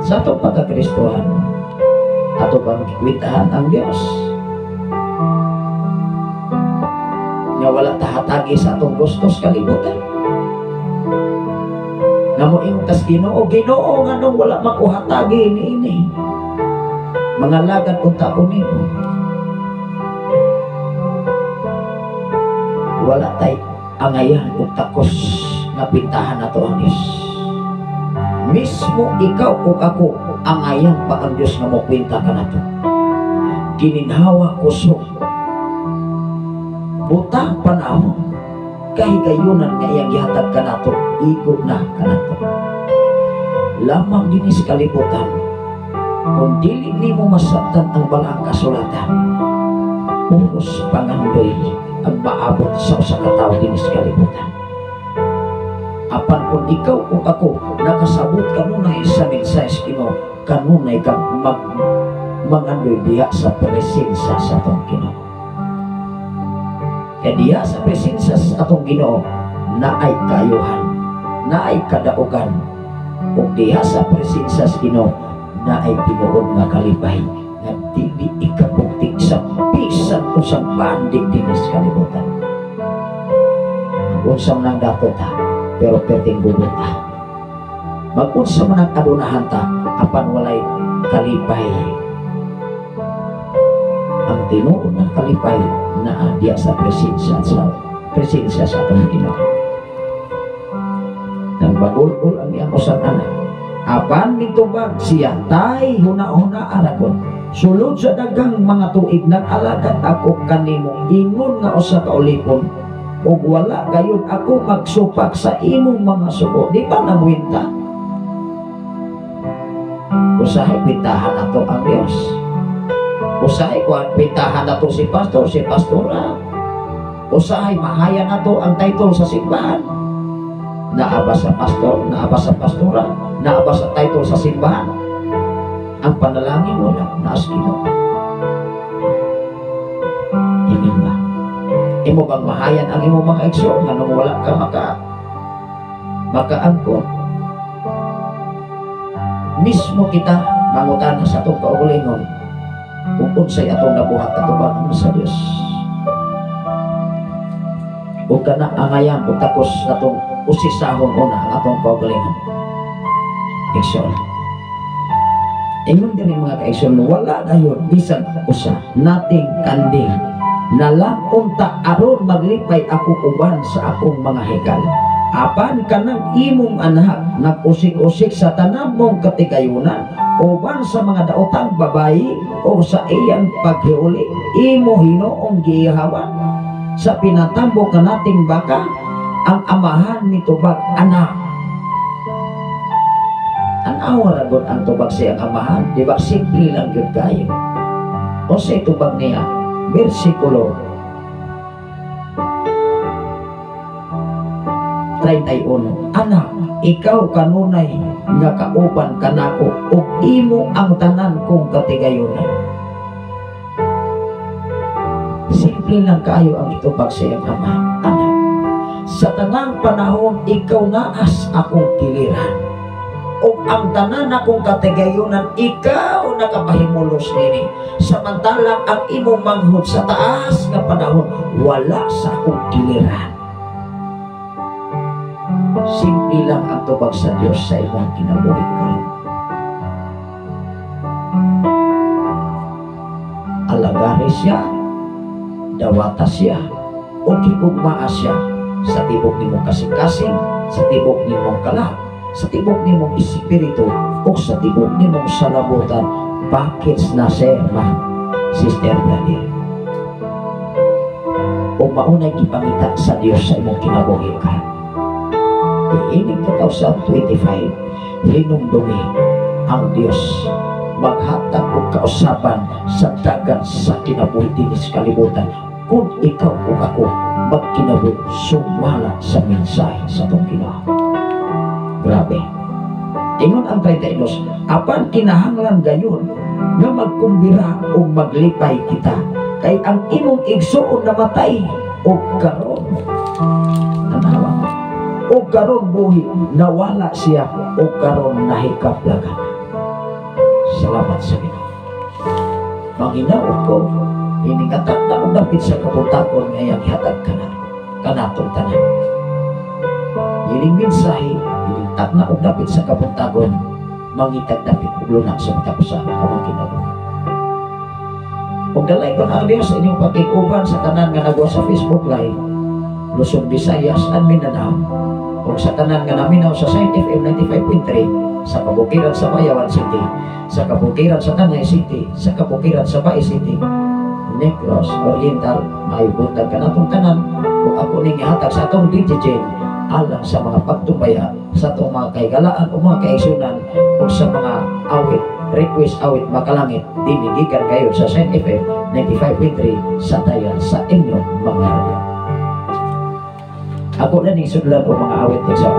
sa atong pagkakristohan ato bang kikwitahan ang Dios nga wala tahatagi sa atong gustos kalibutan nga mo ingtas Ginoo nga nung wala makuhatagi ini mga lagad unta ko nimo wala tay angayan ug takos nga pintahan nato ang Diyos mismo ikaw ug ako angayan pa ang Diyos nga mokwenta ka nato gininhawa kusog butang panahon kahigayunan nga iyang gihatag ka nato igod na ka nato lamang dinis kalibutan kung dili nimo masabtan ang balang kasulatan unos pangandoy ang maabot sa usa ka tawo dinis kalibutan apan kung ikaw o ako nakasabot kanunay sa mensahe Ginoo kanunay kang mangandoy diha sa presensya sa atong Ginoo kaya diha sa presensya sa atong Ginoo naay kayuhan naay kadaugan ug diha sa presensya sa Ginoo naay tinuod nga kalipay nga dili ikabuktik sa bisan usang bandig dinis kalibutan mag-unsam nang datot ta pero perting gubot ta mag-unsam nang adunahan ta apan walay kalipay ang tinuod ng kalipay na diya sa presensya sa atong Ginoo nang bagul-ul ang iyang usang anak apan mitubag siya tay huna-huna aragon sulod sa daghang mga tuig nag-alagad ako kanimo ingon nga usa ka ulipon ug wala gayon ako magsupak sa imong mga sugo di ba nangwinta usahay pintahan nato ang Dios usahay kuan pintahan nato si pastor si pastora usahay mahayan nato ang title sa simbahan naaba sa pastor naaba sa pastora naaba sa title sa simbahan ang panalangin mo lang naas Ginoo imin ba imo bang mahayan ang imo mga igsoon nga nung wala ka makaangkon mismo kita mangutana sa atong kaugalingon kung unsay atong nabuhat atubangan sa Dios ug kana angayan ug tapos atong usisahon una ang atong kaugalingon igsoon ingon din mga kaigsoon wala dayon bisan usa nating kanding nalaunta aron maglipay ako uban sa akong mga hekal apan kanang imong anak nag-usik-usik sa tanan mong katigayunan uban sa mga daotang babayi o sa iyang paghiuli imo Hinoong giihawan sa pinatambo ka nating baka ang amahan nitubag anak tanawa na gud ang tubag siyang amahan di ba simple lang gyud kayo o sa itubag niya versikulo 31 anak ikaw kanunay nga kauban kanako ug imo ang tanan kong katigayunan simple lang kayo ang itubag sa iyang ama anak sa tanang panahon ikaw naas akong kiliran ug ang tanan akong katigayunan ikaw nakapahimulos nini samantalang ang imong manghod sa taas nga panahon wala sa akong kiliran simple lang ang tubag sa Diyos sa imong kinabuhi karon alagari siya dawata siya o gigugmaa siya sa tibok nimong kasing-kasing, sa tibok nimong kalab, sa tibok nimong espiritu o sa tibok nimong salabutan. Bakit na sir man, Sister Daniel? O maunay ipangita sa Dios sa imong kinabuhi ka. Iinig 2025, hinumdumi ang Dios maghatag og kausaban sa dagan sa kinabuhi dinhi sa kalibutan. Kung ikaw o ako magkinabuhi, sumala sa mensahe sa itong Ginoo. Grabe. Ingon ang 32, apan kinahanglan gayon nga magkumbira o maglipay kita, kay ang imong igsuon namatay o karon tanawa o karon buhi, nawala siya o karon nahikaplagan. Salamat sa Ginoo. Manginaot ko, iningatak na udapit sa kabutakon ngayang hatag ka na kanatong tanan. Ining mensahe, inintak na udapit sa kabutakon, mangitag-dapit uglunak sa matapusan kamang kinabuhi. Kung dalay ko na ang Diyos sa inyong pagkikuban sa tanan nga nagawa sa Facebook Live, Luzon, Visayas, and Mindanao, o sa tanan nga naminaw sa Saint FM 95.3, sa kabukiran sa Bayawan City, sa kabukiran sa Tanay City, sa kabukiran sa Bae City, Negros, Oriental, maayubutan ka na itong tanan, kung ako ning ihatag sa itong DJ alang sa mga pagtumbaya, sa itong mga kaigalaan o mga kaisunan, o sa mga awit, request awit makalangit, dinigikan kayo sa Saint FM 95.3 sa tayan sa inyong mga radyo. Ako na ning sudlan o mga awit sa